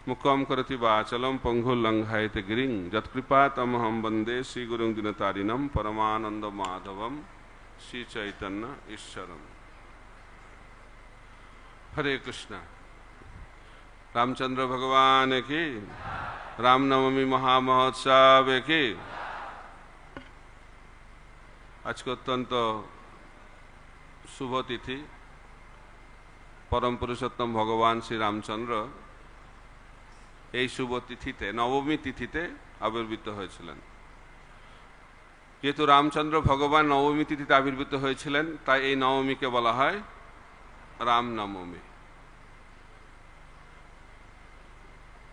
मुखम करति वाचलम पंगुलंघायते गिरिं यत्कृपातमहं वंदे श्रीगुरुं दिनतारिणं परमानंद माधवम श्री चैतन्य ईश्वरम। हरे कृष्णा। रामचंद्र भगवान की, रामनवमी महामहोत्सव की। आज को अत्यंत शुभ तिथि। परम पुरुषोत्तम भगवान श्री रामचंद्र এই শুভ তিথিতে নবমী তিথিতে আবির্ভূত হয়েছিলেন। যেহেতু রামচন্দ্র ভগবান নবমী তিথিতে আবির্ভূত হয়েছিলেন, তাই এই নবমীকে বলা হয় রামনবমী।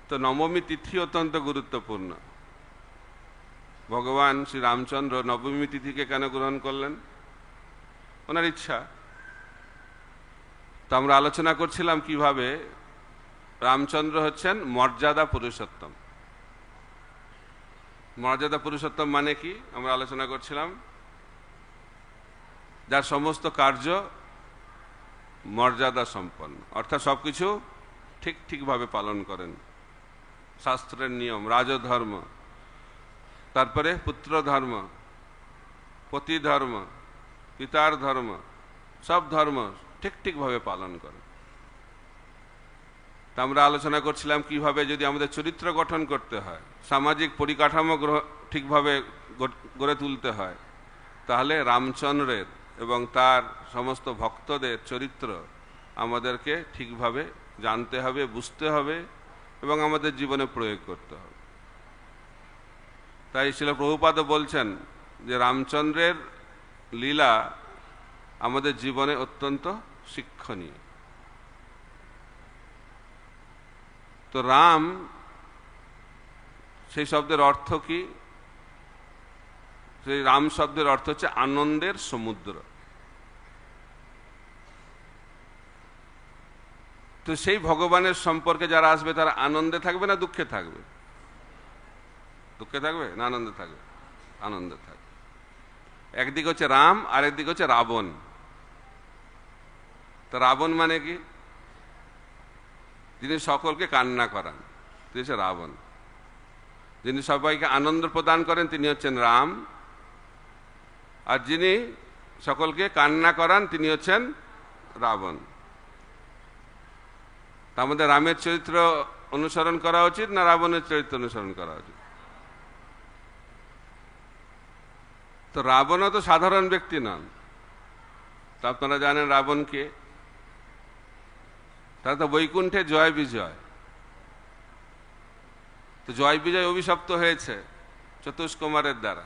তো নবমী তিথি অত্যন্ত গুরুত্বপূর্ণ। ভগবান শ্রী রামচন্দ্র নবমী তিথিকে কেন গ্রহণ করলেন? ওনার ইচ্ছা। তো আমরা আলোচনা করছিলাম কিভাবে রামচন্দ্র হচ্ছেন মর্যাদা পুরুষোত্তম। মর্যাদা পুরুষোত্তম মানে কি আমরা আলোচনা করছিলাম? যার সমস্ত কার্য মর্যাদা সম্পন্ন, অর্থাৎ সবকিছু ঠিকভাবে পালন করেন। শাস্ত্রের নিয়ম, রাজধর্ম, তারপরে পুত্র ধর্ম, পতি ধর্ম, পিতার ধর্ম, সব ধর্ম ঠিকভাবে পালন করেন। আমরা আলোচনা করছিলাম কিভাবে যদি আমাদের চরিত্র গঠন করতে হয়, সামাজিক পরিকাঠামো ঠিকভাবে গড়ে তুলতে হয়, তাহলে রামচন্দ্রের এবং তার সমস্ত ভক্তদের চরিত্র আমাদেরকে ঠিকভাবে জানতে হবে, বুঝতে হবে এবং আমাদের জীবনে প্রয়োগ করতে হবে। তাই শ্রীল প্রভুপাদ বলছেন যে রামচন্দ্রের লীলা আমাদের জীবনে অত্যন্ত শিক্ষণীয়। তো রাম সেই শব্দের অর্থ কি? সেই রাম শব্দের অর্থ হচ্ছে আনন্দের সমুদ্র। তো সেই ভগবানের সম্পর্কে যারা আসবে তারা আনন্দে থাকবে না দুঃখে থাকবে? দুঃখে থাকবে না আনন্দে থাকবে? আনন্দে থাকবে। একদিকে হচ্ছে রাম আর একদিকে হচ্ছে রাবণ। তো রাবণ মানে কি? যিনি সকলকে কান্না করান তিনি হচ্ছে রাবণ। যিনি সবাইকে আনন্দ প্রদান করেন তিনি হচ্ছেন রাম, আর যিনি সকলকে কান্না করান তিনি হচ্ছেন রাবণ। তার মধ্যে রামের চরিত্র অনুসরণ করা উচিত না রাবণের চরিত্র অনুসরণ করা উচিত? তো রাবণও তো সাধারণ ব্যক্তি নন। তা আপনারা জানেন রাবণকে, তারা তো বৈকুণ্ঠে জয় বিজয়। তো জয় বিজয় অভিশপ্ত হয়েছে চতুষ্কুমারের দ্বারা।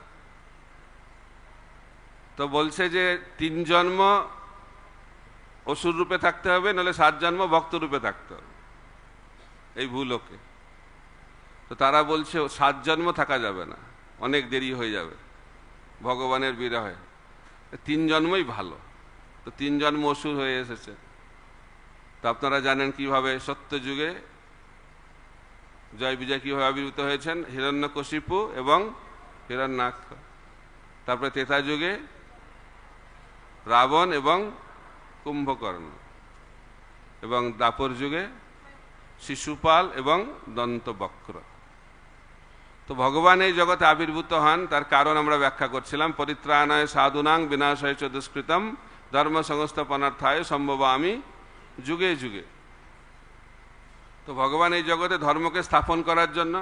তো বলছে যে 3 জন্ম অসুর রূপে থাকতে হবে, নাহলে 7 জন্ম ভক্ত রূপে থাকতে হবে এই ভূলোকে। তো তারা বলছে 7 জন্ম থাকা যাবে না, অনেক দেরি হয়ে যাবে ভগবানের বিরহে। 3 জন্মই ভালো। তো 3 জন্ম অসুর হয়ে এসেছে। তো আপনারা জানেন কিভাবে সত্য যুগে জয় বিজয় কিভাবে আবির্ভূত হয়েছেন? হিরণ্যকশিপু এবং হিরণ্যাক্ষ। তারপরে ত্রেতা যুগে রাবণ এবং কুম্ভকর্ণ, এবং দ্বাপর যুগে শিশুপাল এবং দন্তবক্র। তো ভগবান এই জগতে আবির্ভূত হন, তার কারণ আমরা ব্যাখ্যা করছিলাম। পরিত্রাণায় সাধুনাং বিনাশায় চ দুষ্কৃতম ধর্ম সংস্থাপনার্থায় সম্ভবামি যুগে যুগে। তো ভগবান এই জগতে ধর্মকে স্থাপন করার জন্য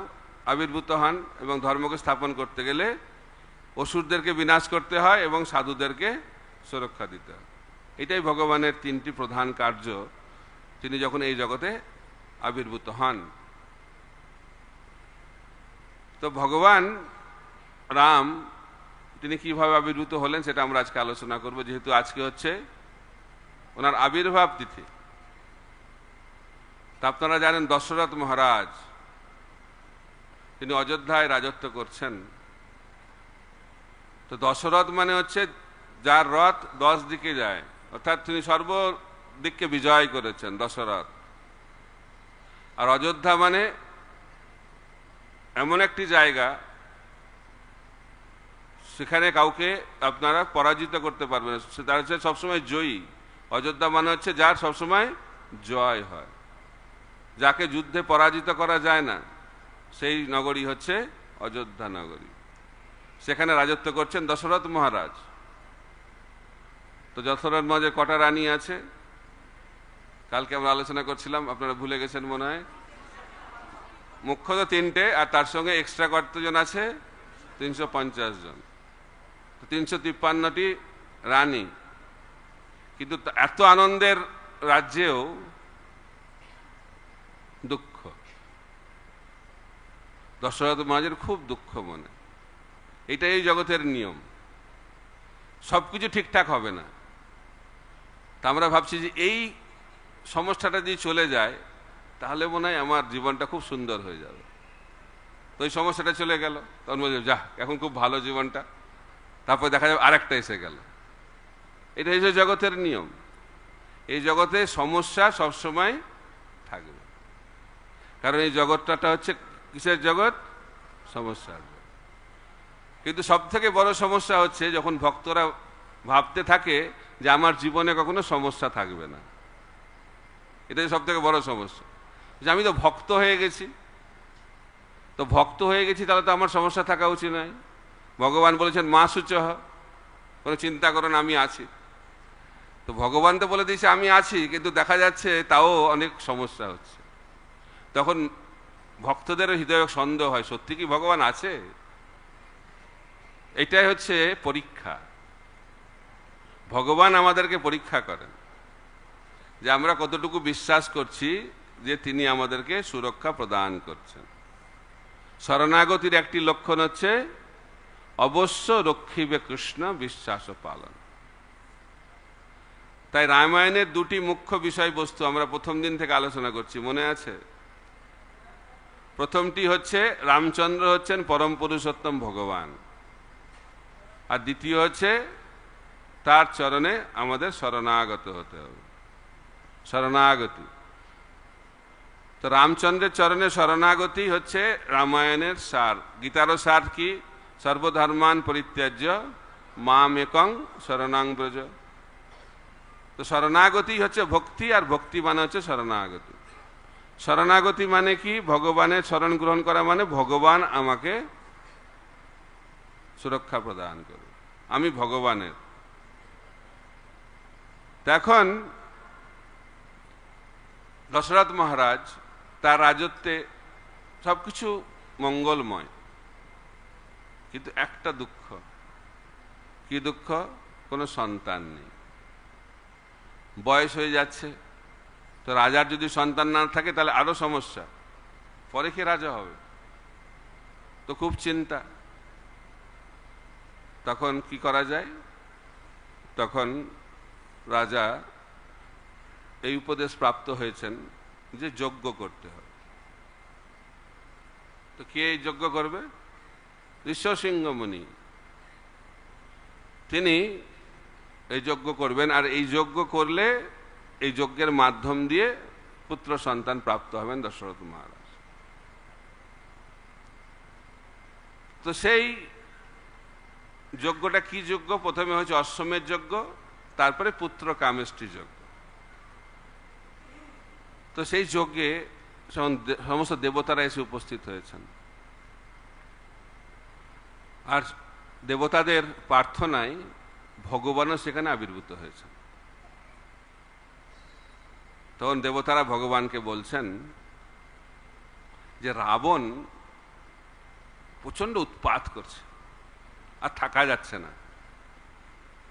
আবির্ভূত হন, এবং ধর্মকে স্থাপন করতে গেলে অসুরদেরকে বিনাশ করতে হয় এবং সাধুদেরকে সুরক্ষা দিতে হয়। এটাই ভগবানের 3টি প্রধান কার্য তিনি যখন এই জগতে আবির্ভূত হন। তো ভগবান রাম তিনি কিভাবে আবির্ভূত হলেন সেটা আমরা আজকে আলোচনা করব, যেহেতু আজকে হচ্ছে ওনার আবির্ভাব তিথি। তা আপনারা জানেন দশরথ মহারাজ তিনি অযোধ্যায় রাজত্ব করছেন। তো দশরথ মানে হচ্ছে যার রথ 10 দিকে যায়, অর্থাৎ তিনি সর্বদিককে বিজয় করেছেন দশরথ। আর অযোধ্যা মানে এমন একটি জায়গা সেখানে কাউকে আপনারা পরাজিত করতে পারবেন না, তারা হচ্ছে সবসময় জয়ী। অযোধ্যা মানে হচ্ছে যার সবসময় জয় হয়। যাকে যুদ্ধে পরাজিত করা যায় না, সেই নগরী হচ্ছে অযোধ্যা নগরী। সেখানে রাজত্ব করছেন দশরথ মহারাজ। তো দশরথ মহারাজের কটা রানী আছে? কালকে আমরা আলোচনা করছিলাম, আপনারা ভুলে গেছেন মনে হয়। মুখ্যত 3টে, আর তার সঙ্গে এক্সট্রা কতজন আছে? 350 জন। 353টি রানী। কিন্তু এত আনন্দের রাজ্যেও দুঃখ। দশরথ মহারাজের খুব দুঃখ মনে। এটাই জগতের নিয়ম, সবকিছু ঠিকঠাক হবে না। তা আমরা ভাবছি যে এই সমস্যাটা যদি চলে যায় তাহলে মনে হয় আমার জীবনটা খুব সুন্দর হয়ে যাবে। তো এই সমস্যাটা চলে গেল, তখন বলছে যা এখন খুব ভালো জীবনটা, তারপর দেখা যাবে আরেকটা এসে গেল। এটা হচ্ছে জগতের নিয়ম। এই জগতে সমস্যা সবসময় থাকবে, কারণ এই জগৎটা হচ্ছে কিসের জগৎ? সমস্যার জগৎ। কিন্তু সব থেকে বড় সমস্যা হচ্ছে যখন ভক্তরা ভাবতে থাকে যে আমার জীবনে কখনো সমস্যা থাকবে না। এটাই সব থেকে বড় সমস্যা, যে আমি তো ভক্ত হয়ে গেছি, তো ভক্ত হয়ে গেছি তাহলে তো আমার সমস্যা থাকা উচিত নয়। ভগবান বলেছেন মা সুচহ, কোনো চিন্তা করো না, আমি আছি। তো ভগবান তো বলে দিয়েছে আমি আছি, কিন্তু দেখা যাচ্ছে তাও অনেক সমস্যা হচ্ছে। তখন ভক্তদের হৃদয়ে সন্দেহ হয়, সত্যি কি ভগবান আছে? এটাই হচ্ছে পরীক্ষা। ভগবান আমাদেরকে পরীক্ষা করেন যে আমরা কতটুকু বিশ্বাস করছি যে তিনি আমাদেরকে সুরক্ষা প্রদান করছেন। শরণাগতির একটি লক্ষণ হচ্ছে অবশ্য রক্ষিবে কৃষ্ণ বিশ্বাস পালন। তাই রামায়ণের 2টি মুখ্য বিষয়বস্তু আমরা প্রথম দিন থেকে আলোচনা করছি, মনে আছে? প্রথমটি হচ্ছে রামচন্দ্র হচ্ছেন পরম পুরুষোত্তম ভগবান, আর দ্বিতীয় হচ্ছে তার চরণে আমাদের শরণাগত হতে হবে। শরণাগতি। তো রামচন্দ্রের চরণে শরণাগতি হচ্ছে রামায়ণের সার। গীতারও সার কি? সর্বধর্মান পরিত্যাজ্য মাম একং শরণাং ব্রজ। তো শরণাগতি হচ্ছে ভক্তি, আর ভক্তি মানে হচ্ছে শরণাগতি। শরণাগতি মানে কি? ভগবানের শরণ গ্রহণ করা মানে ভগবান আমাকে সুরক্ষা প্রদান করে, আমি ভগবানের। এখন দশরথ মহারাজ তার রাজত্বে সবকিছু মঙ্গলময়, কিন্তু একটা দুঃখ। কি দুঃখ? কোনো সন্তান নেই, বয়স হয়ে যাচ্ছে। তো রাজার যদি সন্তান না থাকে তাহলে আরো সমস্যা, পরে কে রাজা হবে? তো খুব চিন্তা। তখন কি করা যায়? তখন রাজা এই উপদেশ প্রাপ্ত হয়েছেন যে যজ্ঞ করতে হবে। তো কে এই যজ্ঞ করবে? ঋষ্যশৃঙ্গ মুনি। তিনি এই যজ্ঞ করবেন, আর এই যজ্ঞ করলে এই যজ্ঞের মাধ্যম দিয়ে পুত্র সন্তান প্রাপ্ত হবেন দশরথ মহারাজ। তো সেই যজ্ঞটা কি যজ্ঞ? প্রথমে হচ্ছে অশ্বমেধ যজ্ঞ, তারপরে পুত্র কামেষ্টি যজ্ঞ। তো সেই যজ্ঞে সমস্ত দেবতারা এসে উপস্থিত হয়েছেন, আর দেবতাদের প্রার্থনায় ভগবানও সেখানে আবির্ভূত হয়েছেন। তখন দেবতারা ভগবানকে বলছেন যে রাবণ প্রচন্ড উৎপাত করছে, আর থাকা যাচ্ছে না।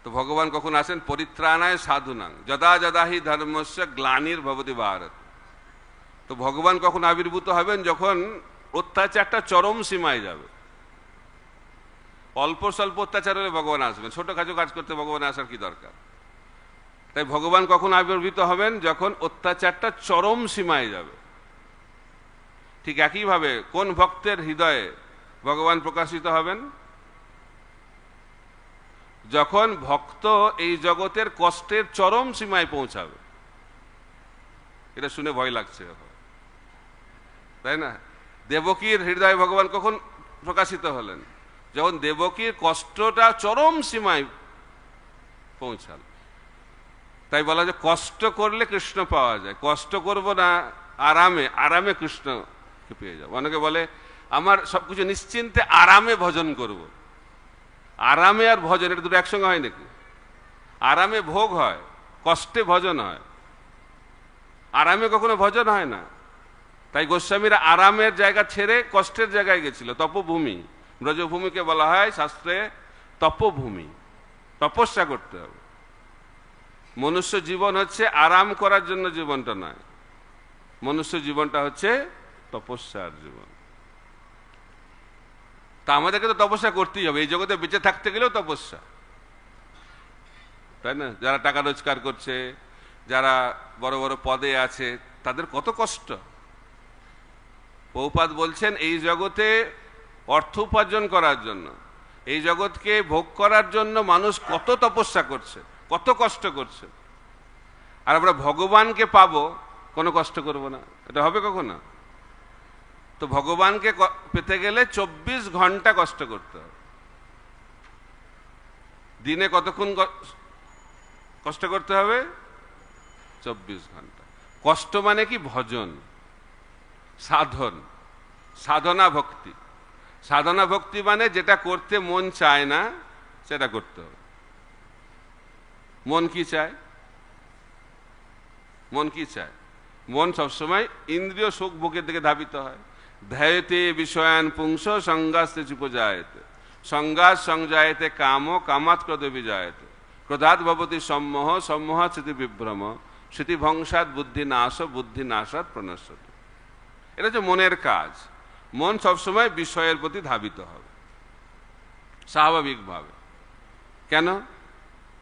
তো ভগবান কখন আসেন? পরিত্রাণায় সাধুনাং যদা যদা হি ধর্মস্য গ্লানির ভবতি ভারত। তো ভগবান কখন আবির্ভূত হবেন? যখন অত্যাচারটা চরম সীমায় যাবে। অল্প স্বল্প অত্যাচার হলে ভগবান আসবেন, ছোটখাটো কাজ করতে ভগবান আসার কি দরকার? তাই ভগবান কখন আবির্ভূত হবেন? যখন অত্যাচারটা চরম সীমায় যাবে। ঠিক একইভাবে কোন ভক্তের হৃদয়ে ভগবান প্রকাশিত হবেন? যখন ভক্ত এই জগতের কষ্টের চরম সীমায় পৌঁছাবে। এটা শুনে ভয় লাগছে, তাই না? দেবকীর হৃদয়ে ভগবান কখন প্রকাশিত হলেন? যখন দেবকীর কষ্টটা চরম সীমায় পৌঁছাল। তাই বলা যায় কষ্ট করলে কৃষ্ণ পাওয়া যায়। কষ্ট করব না আরামে আরামে কৃষ্ণকে পেয়ে যাবো। অনেকে বলে আমার সবকিছু নিশ্চিন্তে আরামে ভজন করব। আরামে আর ভজন এটা দুটো একসঙ্গে হয় নাকি? আরামে ভোগ হয়, কষ্টে ভজন হয়। আরামে কখনো ভজন হয় না। তাই গোস্বামীরা আরামের জায়গা ছেড়ে কষ্টের জায়গায় গেছিল, তপভূমি। ব্রজভূমিকে বলা হয় শাস্ত্রে তপভূমি, তপস্যা করতে হবে। মনুষ্য জীবন হচ্ছে আরাম করার জন্য জীবনটা নয়, মনুষ্য জীবনটা হচ্ছে তপস্যার জীবন। তা আমাদেরকে তো তপস্যা করতেই হবে, এই জগতে বেঁচে থাকতে গেলেও তপস্যা, তাই না? যারা টাকা রোজগার করছে, যারা বড় বড় পদে আছে, তাদের কত কষ্ট। প্রভুপাদ বলছেন এই জগতে অর্থ উপার্জন করার জন্য, এই জগৎকে ভোগ করার জন্য মানুষ কত তপস্যা করছে, কত কষ্ট করছে। আর আমরা ভগবানকে পাবো, কোনো কষ্ট করব না, এটা হবে কখনো? তো ভগবানকে পেতে গেলে 24 ঘন্টা কষ্ট করতে হবে। দিনে কতক্ষণ কষ্ট করতে হবে? 24 ঘন্টা। কষ্ট মানে কি? ভজন, সাধন, সাধনা ভক্তি। সাধনা ভক্তি মানে যেটা করতে মন চায় না সেটা করতে হবে। মন কি চায়? মন কি চায়? মন সবসময় ইন্দ্রিয় সুখ ভোগের দিকে ধাবিত হয়। ধ্যায়তে বিষয়ান পুংস সংগাস্তে চুপজায়তে, সংগাস সংজায়তে কাম, কামাৎ ক্রোধ বিজায়তে, ক্রোধাৎ ভবতি সম্মোহ, সম্মোহাৎ স্মৃতি বিভ্রম, স্মৃতি ভংসাৎ বুদ্ধি নাশ, বুদ্ধি নাশাৎ প্রণশ্যতি। এটা হচ্ছে মনের কাজ। মন সবসময় বিষয়ের প্রতি ধাবিত হবে স্বাভাবিকভাবে। কেন?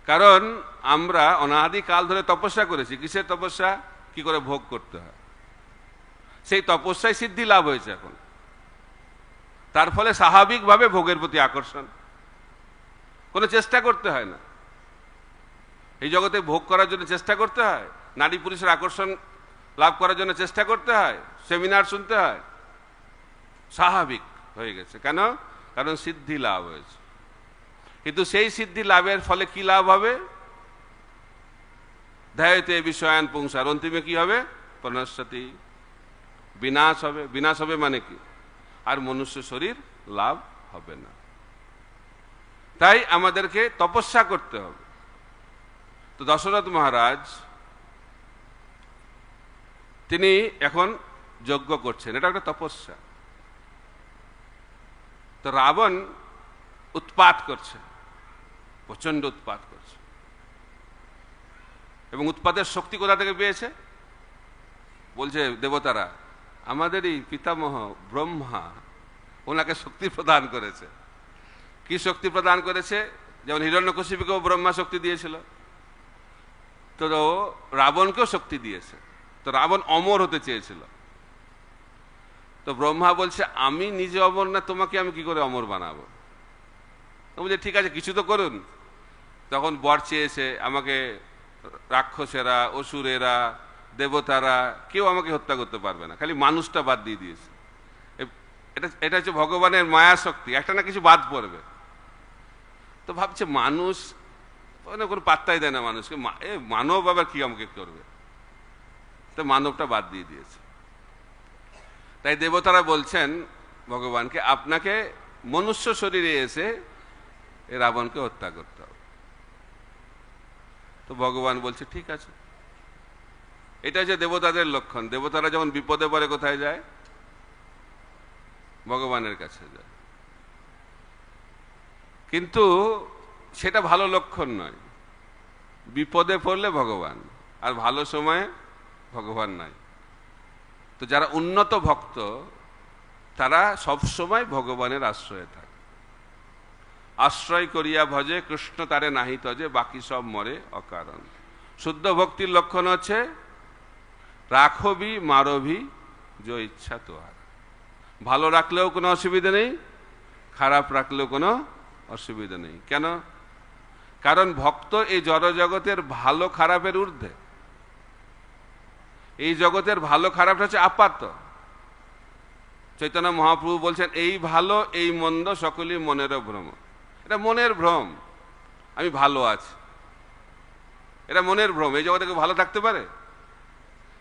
কারণ আমরা অনাদিকাল ধরে তপস্যা করেছি। কিসের তপস্যা? কি করে ভোগ করতে হয়, সেই তপস্যায় সিদ্ধি লাভ হয়েছে এখন। তার ফলে স্বাভাবিকভাবে ভোগের প্রতি আকর্ষণ, কোনো চেষ্টা করতে হয় না। এই জগতে ভোগ করার জন্য চেষ্টা করতে হয়, নারী পুরুষের আকর্ষণ লাভ করার জন্য চেষ্টা করতে হয়, সেমিনার শুনতে হয়, স্বাভাবিক হয়ে গেছে। কেন? কারণ সিদ্ধি লাভ হয়েছে। কিন্তু সেই সিদ্ধি লাভের ফলে কি লাভ হবে? ধ্যায়তে বিষয়ান পুংসার, অন্তিমে কি হবে? প্রণশ্যতি, বিনাশ হবে। বিনাশ হবে মানে কি? আর মনুষ্য শরীর লাভ হবে না। তাই আমাদেরকে তপস্যা করতে হবে। তো দশরথ মহারাজ তিনি এখন যজ্ঞ করছেন, এটা একটা তপস্যা। তো রাবণ উৎপাত করছে, প্রচন্ড উৎপাত করছে। এবং উৎপাতের শক্তি কোথা থেকে পেয়েছে? বলছে দেবতারা, আমাদের এই পিতামহ ব্রহ্মা ওনাকে শক্তি প্রদান করেছে। কি শক্তি প্রদান করেছে? যেমন হিরণ্যকশিপুকেও ব্রহ্মা শক্তি দিয়েছিল, তো রাবণকেও শক্তি দিয়েছে। তো রাবণ অমর হতে চেয়েছিল। তো ব্রহ্মা বলছে, আমি নিজে অমর না, তোমাকে আমি কি করে অমর বানাবো? বলছে ঠিক আছে, কিছু তো করুন। তখন বর চেয়েছে, আমাকে রাক্ষসেরা, অসুরেরা, দেবতারা কেউ আমাকে হত্যা করতে পারবে না, খালি মানুষটা বাদ দিয়ে দিয়েছে। এটা হচ্ছে ভগবানের মায়া শক্তি, একটা না কিছু বাদ পড়বে। তো ভাবছে মানুষ কোনো পাত্তাই দেয় না মানুষকে, মানব আবার কি আমাকে করবে? তো মানবটা বাদ দিয়ে দিয়েছে। তাই দেবতারা বলছেন ভগবানকে, আপনাকে মনুষ্য শরীরে এসে এই রাবণকে হত্যা করতে হবে। তো ভগবান বলছে ঠিক আছে। এটা হচ্ছে দেবতাদের লক্ষণ। দেবতারা যখন বিপদে পড়ে কোথায় যায়? ভগবানের কাছে যায়। কিন্তু সেটা ভালো লক্ষণ নয়। বিপদে পড়লে ভগবান, আর ভালো সময়ে ভগবান নাই। তো যারা উন্নত ভক্ত তারা সব সময় ভগবানের আশ্রয়ে থাকে। আশ্রয় করিয়া ভজে কৃষ্ণ তারে নাহি তজে, বাকি সব মরে অকারণ। শুদ্ধ ভক্তির লক্ষণ হচ্ছে রাখবি মারবি যে ইচ্ছা তোহার। ভালো রাখলেও কোনো অসুবিধা নেই, খারাপ রাখলেও কোনো অসুবিধা নেই। কেন? কারণ ভক্ত এই জড় জগতের ভালো খারাপের ঊর্ধ্বে। এই জগতের ভালো খারাপটা হচ্ছে আপাত। চৈতন্য মহাপ্রভু বলছেন, এই ভালো এই মন্দ সকলই মনের ভ্রম। এটা মনের ভ্রম, আমি ভালো আছি, এটা মনের ভ্রম। এই জগতে কেউ ভালো থাকতে পারে?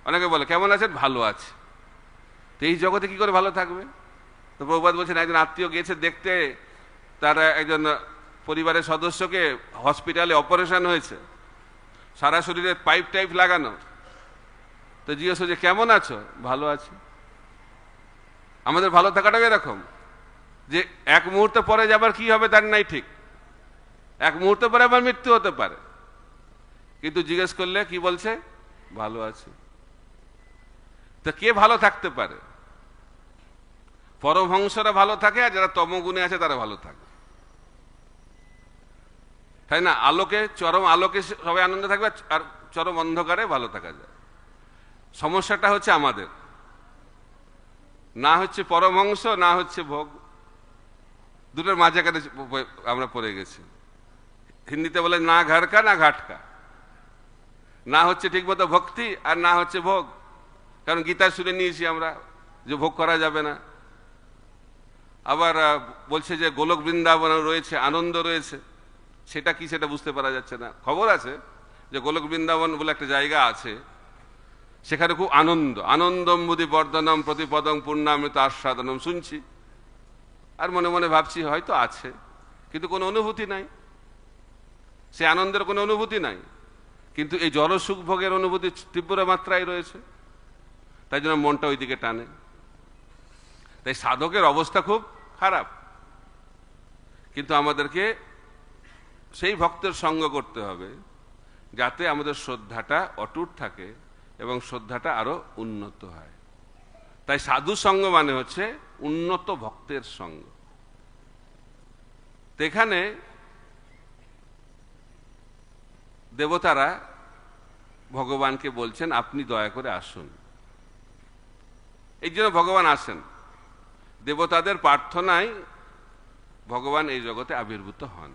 অনেকে বলে কেমন আছেন, ভালো আছে। তো এই জগতে কি করে ভালো থাকবে? তো প্রভুপাদ বলছেন একজন আত্মীয় গিয়েছে দেখতে, তার একজন পরিবারের সদস্যকে হসপিটালে অপারেশন হয়েছে, সারা শরীরে পাইপ টাইপ লাগানো। তো জিজ্ঞেস যে কেমন আছো? ভালো আছি। আমাদের ভালো থাকাটাও এরকম যে এক মুহূর্ত পরে যে আবার কি হবে তার নাই ঠিক, এক মুহূর্ত পরে আবার মৃত্যু হতে পারে, কিন্তু জিজ্ঞেস করলে কি বলছে? ভালো আছে। তো কে ভালো থাকতে পারে? পরমহংসরা ভালো থাকে, আর যারা তমগুণে আছে তারা ভালো থাকে, তাই না? আলোকে, চরম আলোকে সবাই আনন্দে থাকবে, আর চরম অন্ধকারে ভালো থাকা যায়। সমস্যাটা হচ্ছে আমাদের, না হচ্ছে পরমহংস, না হচ্ছে ভোগ, দুটোর মাঝাকারে আমরা পড়ে গেছি। হিন্দিতে বলে না ঘর কা না ঘাট কা, না হচ্ছে ঠিকমতো ভক্তি আর না হচ্ছে ভোগ। কারণ গীতা শুনে নিয়েছি আমরা যে ভোগ করা যাবে না। আবার বলছে যে গোলক বৃন্দাবন রয়েছে, আনন্দ রয়েছে, সেটা কি সেটা বুঝতে পারা যাচ্ছে না। খবর আছে যে গোলক বৃন্দাবন বলে একটা জায়গা আছে, সেখানে খুব আনন্দ, আনন্দম বুদ্ধি বর্ধনম প্রতিপদম পূর্ণামৃত আস্বাদনম শুনছি, আর মনে মনে ভাবছি হয়তো আছে, কিন্তু কোনো অনুভূতি নাই, সে আনন্দের কোনো অনুভূতি নাই। কিন্তু এই জড় সুখ ভোগের অনুভূতি তীব্র মাত্রায় রয়েছে, তাই জন্য মনটা ওই দিকে টানে। তাই সাধকের অবস্থা খুব খারাপ, কিন্তু আমাদেরকে সেই ভক্তের সঙ্গ করতে হবে যাতে আমাদের শ্রদ্ধাটা অটুট থাকে এবং শ্রদ্ধাটা আরো উন্নত হয়। তাই সাধু সঙ্গ মানে হচ্ছে উন্নত ভক্তের সঙ্গ। এখানে দেবতারা ভগবানকে বলছেন আপনি দয়া করে আসুন। এই জন্য ভগবান আসেন, দেবতাদের প্রার্থনায় ভগবান এই জগতে আবির্ভূত হন।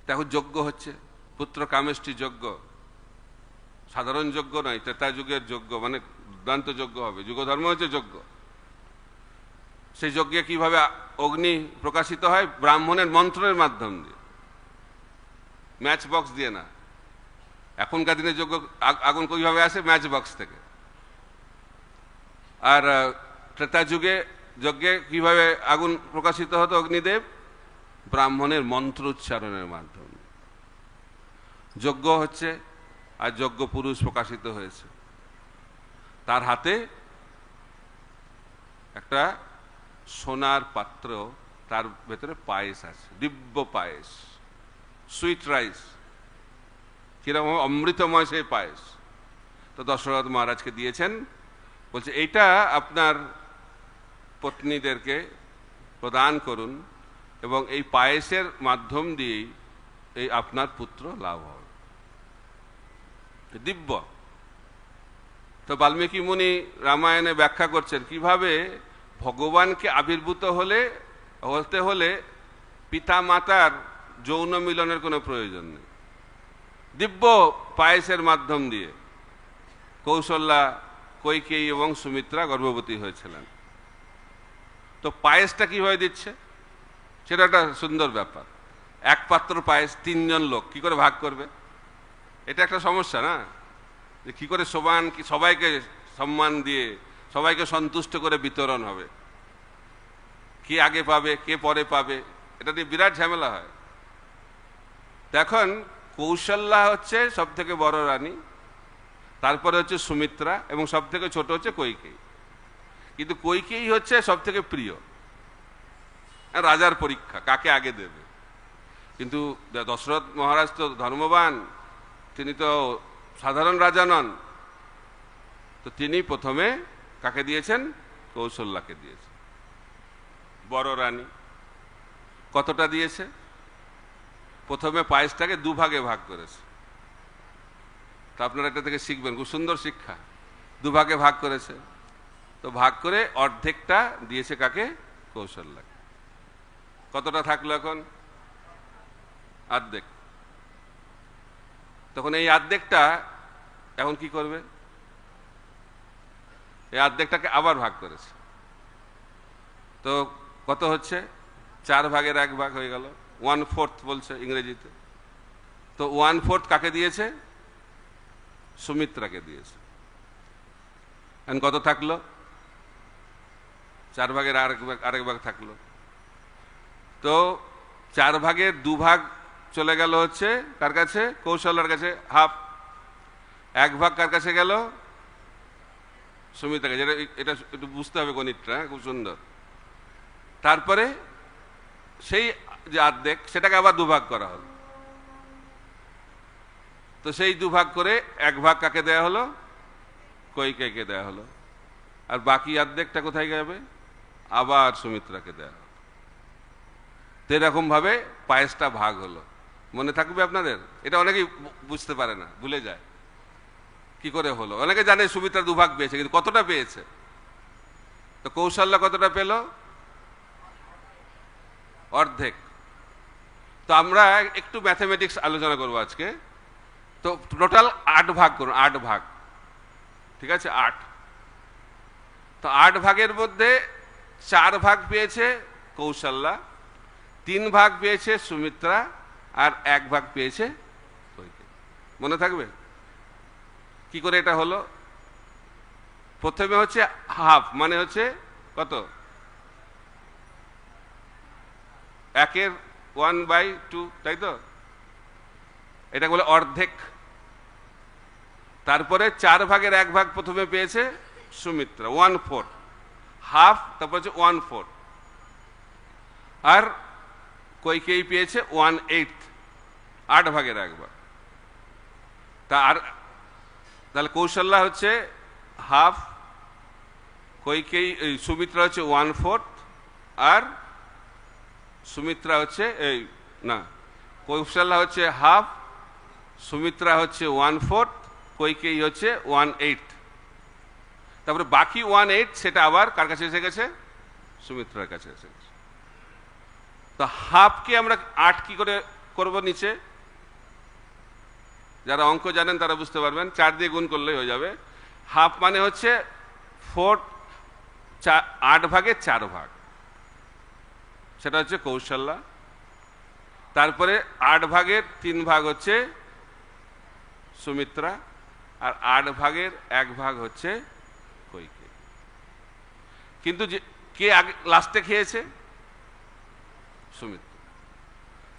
দেখো যজ্ঞ হচ্ছে, পুত্র কামেষ্টি যজ্ঞ, সাধারণ যজ্ঞ নয়, ত্রেতা যুগের যজ্ঞ, মানে দুর্দান্ত যজ্ঞ হবে। যুগ ধর্ম হচ্ছে যজ্ঞ। সেই যজ্ঞে কিভাবে অগ্নি প্রকাশিত হয়? ব্রাহ্মণের মন্ত্রের মাধ্যম দিয়ে, ম্যাচ বক্স দিয়ে না। এখনকার দিনে যজ্ঞ আগুন কিভাবে আসে? ম্যাচ বক্স থেকে। আর ত্রেতা যুগে যজ্ঞে কিভাবে আগুন প্রকাশিত হতো? অগ্নিদেব ব্রাহ্মণের মন্ত্র উচ্চারণের মাধ্যমে যজ্ঞ হচ্ছে। আর যজ্ঞ পুরুষ প্রকাশিত হয়েছে, তার হাতে একটা সোনার পাত্র, তার ভেতরে পায়েস আছে, দিব্য পায়েস, সুইট রাইস, কিরকম অমৃতময় সেই পায়েস। তো দশরথ মহারাজকে দিয়েছেন, বলছে এইটা আপনার পত্নীদেরকে প্রদান করুন এবং এই পায়েসের মাধ্যম দিয়েই এই আপনার পুত্র লাভ হবে। দিব্য। তো বাল্মীকি মুনি রামায়ণে ব্যাখ্যা করছেন কিভাবে ভগবানকে আবির্ভূত হতে হলে পিতা মাতার যৌন মিলনের কোনো প্রয়োজন নেই। দিব্য পায়েসের মাধ্যম দিয়ে কৌশল্যা, কৈকেয়ী এবং সুমিত্রা গর্ভবতী হয়েছিলেন। তো পায়েসটা কিভাবে দিচ্ছে সেটা একটা সুন্দর ব্যাপার। এক পাত্র পায়েস, 3 জন লোক কি করে ভাগ করবে? এটা একটা সমস্যা না, যে কি করে সবাইকে সম্মান দিয়ে সবাইকে সন্তুষ্ট করে বিতরণ হবে, কে আগে পাবে কে পরে পাবে, এটা নিয়ে বিরাট ঝামেলা হয়। এখন কৌশল্যা হচ্ছে সব থেকে বড় রানী, তারপরে হচ্ছে সুমিত্রা এবং সব থেকে ছোট হচ্ছে কৈকেয়ী। কিন্তু কৈকেয়ী হচ্ছে সব থেকে প্রিয়, রাজার পরীক্ষা কাকে আগে দেবে। কিন্তু দশরথ মহারাজ তো ধর্মবান, তিনি তো সাধারণ রাজা নন, তো তিনি প্রথমে কাকে দিয়েছেন? কৌশল্যাকে দিয়েছেন, বড় রানী। কতটা দিয়েছে? প্রথমে পায়েসটাকে 2 ভাগে ভাগ করেছে। তো আপনারা এটা থেকে শিখবেন, খুব সুন্দর শিক্ষা। 2 ভাগে ভাগ করেছে, তো ভাগ করে অর্ধেকটা দিয়েছে কাকে? কৌশল্যাকে। কতটা থাকলো এখন? অর্ধেক। তখন এই অর্ধেকটা এখন কি করবে? এই অর্ধেকটাকে আবার ভাগ করেছে, তো কত হচ্ছে? 4 ভাগের 1 ভাগ হয়ে গেল, 1/4 বলছে ইংরেজিতে। তো 1/4 কাকে দিয়েছে? সুমিত্রাকে দিয়েছে। এখন কত থাকলো? 4 ভাগের আরেক ভাগ থাকলো। তো 4 ভাগের 2 ভাগ চলে গেল হচ্ছে কার কাছে? কৌশল্যার কাছে, হাফ। 1 ভাগ কার কাছে গেল? সুমিত্রাকে। যেটা এটা একটু বুঝতে হবে গণিতটা, খুব সুন্দর। তারপরে সেই যে অর্ধেক, সেটাকে আবার 2 ভাগ করা হলো। তো সেই 2 ভাগ করে 1 ভাগ কাকে দেয়া হলো? কইকেয়ীকে দেয়া হলো। আর বাকি অর্ধেকটা কোথায় যাবে? আবার সুমিত্রাকে দেয়া হলো। তো এরকম ভাবে পায়েসটা ভাগ হলো। মনে থাকবে আপনাদের? এটা অনেকেই বুঝতে পারে না, ভুলে যায় কি করে হলো। অনেকে জানে সুমিত্রা 2 ভাগ পেয়েছে, কিন্তু কতটা পেয়েছে? তো কৌশল্যা কতটা পেল? অর্ধেক। তো আমরা একটু ম্যাথমেটিক্স আলোচনা করবো আজকে। তো টোটাল 8 ভাগ করুন, 8 ভাগ, ঠিক আছে? 8। তো 8 ভাগের মধ্যে 4 ভাগ পেয়েছে কৌশল্যা, 3 ভাগ পেয়েছে সুমিত্রা, আর 1 ভাগ পেয়েছে কইকেয়ী। মনে থাকবে কি করে এটা হলো? প্রথমে হচ্ছে হাফ, মানে হচ্ছে কত? 1 1/2, তাই তো? এটা বলে অর্ধেক। তারপরে 4 ভাগের 1 ভাগ প্রথমে পেয়েছে সুমিত্রা, 1/4, হাফ। তারপর হচ্ছে 1/4, আর কইকেয়ী পেয়েছে 1/8, 8 ভাগের 1 ভাগ। তাহলে কৌশল্যা হচ্ছে হাফ, কইকেয়ী সুমিত্রা হচ্ছে 1/4, আর সুমিত্রা হচ্ছে কৌশল্যা হচ্ছে হাফ, সুমিত্রা হচ্ছে 1/4, কইকেয়ী হচ্ছে 1/8। তারপরে বাকি 1/8 সেটা আবার কার কাছে এসে গেছে? সুমিত্রার কাছে এসে গেছে। তো হাফকে আমরা 8 কি করে করব নিচে? যারা অঙ্ক জানেন তারা বুঝতে পারবেন, 4 দিয়ে গুণ করলেই হয়ে যাবে। হাফ মানে হচ্ছে 8 ভাগের 4 ভাগ, সেটা হচ্ছে কৌশল্যা। তারপরে 8 ভাগের 3 ভাগ হচ্ছে সুমিত্রা, আর 8 ভাগের 1 ভাগ হচ্ছে কইকেয়ী। কিন্তু কে আগে লাস্টে খেয়েছে? সুমিত্রা।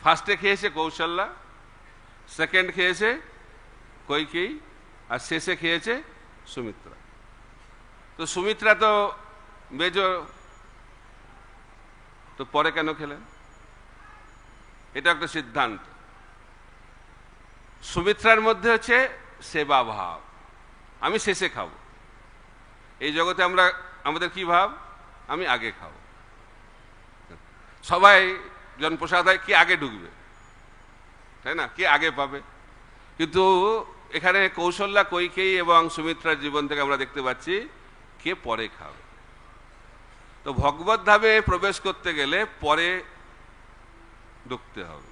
ফার্স্টে খেয়েছে কৌশল্যা, সেকেন্ড খেয়েছে কইকেয়ী, আর শেষে খেয়েছে সুমিত্রা। তো সুমিত্রা তো মেজ, তো পরে কেন খেলেন? এটা একটা সিদ্ধান্ত। সুমিত্রার মধ্যে হচ্ছে সেবা ভাব, আমি শেষে খাবো। এই জগতে আমাদের কি ভাব? আমি আগে খাবো। সবাই জন প্রসাদ হয়, কে আগে ঢুকবে, তাই না? কে আগে পাবে। কিন্তু এখানে কৌশল্যা, কইকেয়ী এবং সুমিত্রার জীবন থেকে আমরা দেখতে পাচ্ছি কে পরে খাবে। তো ভগবত ধামে প্রবেশ করতে গেলে পরে ঢুকতে হবে।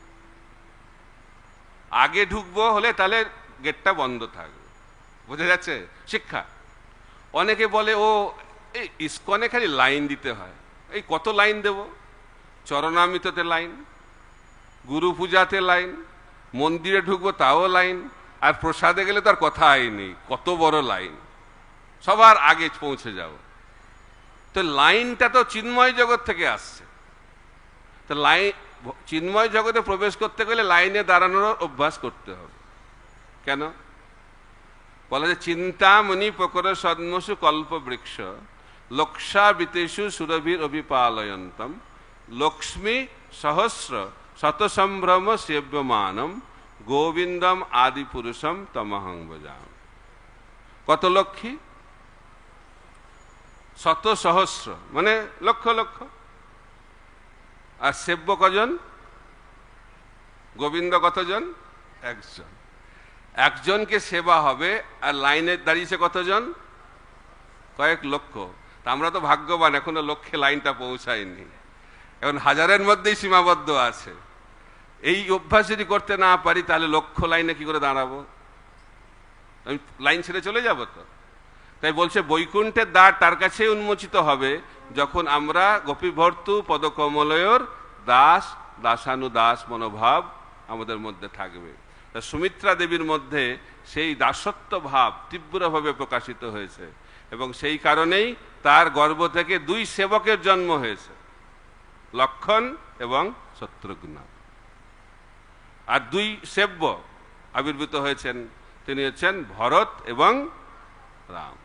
আগে ঢুকবো হলে তাহলে গেটটা বন্ধ থাকবে। বোঝা যাচ্ছে? শিক্ষা। অনেকে বলে ও এই ইস্কনে খালি লাইন দিতে হয়। এই কত লাইন দেব? চরণামৃততে লাইন, গুরু পূজাতে লাইন, মন্দিরে ঢুকবো তাও লাইন, আর প্রসাদে গেলে তার কথাই নেই, কত বড় লাইন, সবার আগে পৌঁছে যাব। তো লাইনটা তো চিন্ময় জগৎ থেকে আসছে। তো চিন্ময় জগতে প্রবেশ করতে গেলে লাইনে দাঁড়ানোর অভ্যাস করতে হবে। কেন? বলা যায় চিন্তামণি প্রকর সন্মসু কল্প বৃক্ষ লক্ষাবৃতেষু সুরভির অভিপালয়ন্তম লক্ষ্মী সহস্র শতসম্ভ্রম সেব্যমানম গোবিন্দম আদি পুরুষম তমহং ভজামি। কত লক্ষ্মী? শত সহস্র, মানে লক্ষ লক্ষ। আর সেব্য কজন? গোবিন্দ কতজন? একজন। একজনকে সেবা হবে, আর লাইনে দাঁড়িয়েছে কতজন? কয়েক লক্ষ। তা আমরা তো ভাগ্যবান, এখনো লক্ষ্যে লাইনটা পৌঁছায়নি, এখন হাজারের মধ্যেই সীমাবদ্ধ আছে। এই অভ্যাস যদি করতে না পারি তাহলে লক্ষ লাইনে কি করে দাঁড়াবো? আমি লাইন ছেড়ে চলে যাব তো। তাই বলছে বৈকুণ্ঠের দ্বার তার কাছেই উন্মোচিত হবে যখন আমরা গোপীভর্তু পদকমলয়র দাস দাসানুদাস মনোভাব আমাদের মধ্যে থাকবে। সুমিত্রা দেবীর মধ্যে সেই দাসত্ব ভাব তীব্রভাবে প্রকাশিত হয়েছে, এবং সেই কারণেই তার গর্ভ থেকে দুই সেবকের জন্ম হয়েছে, লক্ষণ এবং শত্রুঘ্ন। আর দুই সেব্য আবির্ভূত হয়েছেন, তিনি হচ্ছেন ভরত এবং রাম।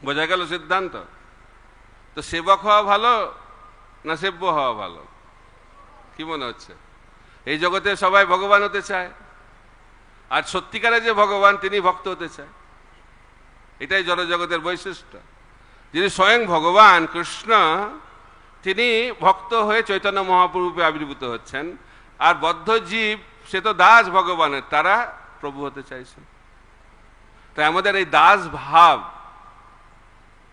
বোঝা গেল সিদ্ধান্ত? তো সেবক হওয়া ভালো না সেব্য হওয়া ভালো? কি মনে হচ্ছে? এই জগতে সবাই ভগবান হতে চায়, আর সত্যিকারে যে ভগবান তিনি ভক্ত হতে চায়। এটাই জড়জগতের বৈশিষ্ট্য। যিনি স্বয়ং ভগবান কৃষ্ণ, তিনি ভক্ত হয়ে চৈতন্য মহাপ্রভুরূপে আবির্ভূত হচ্ছেন, আর বদ্ধ জীব সে তো দাস ভগবানের, তারা প্রভু হতে চাইছেন। তাই আমাদের এই দাস ভাব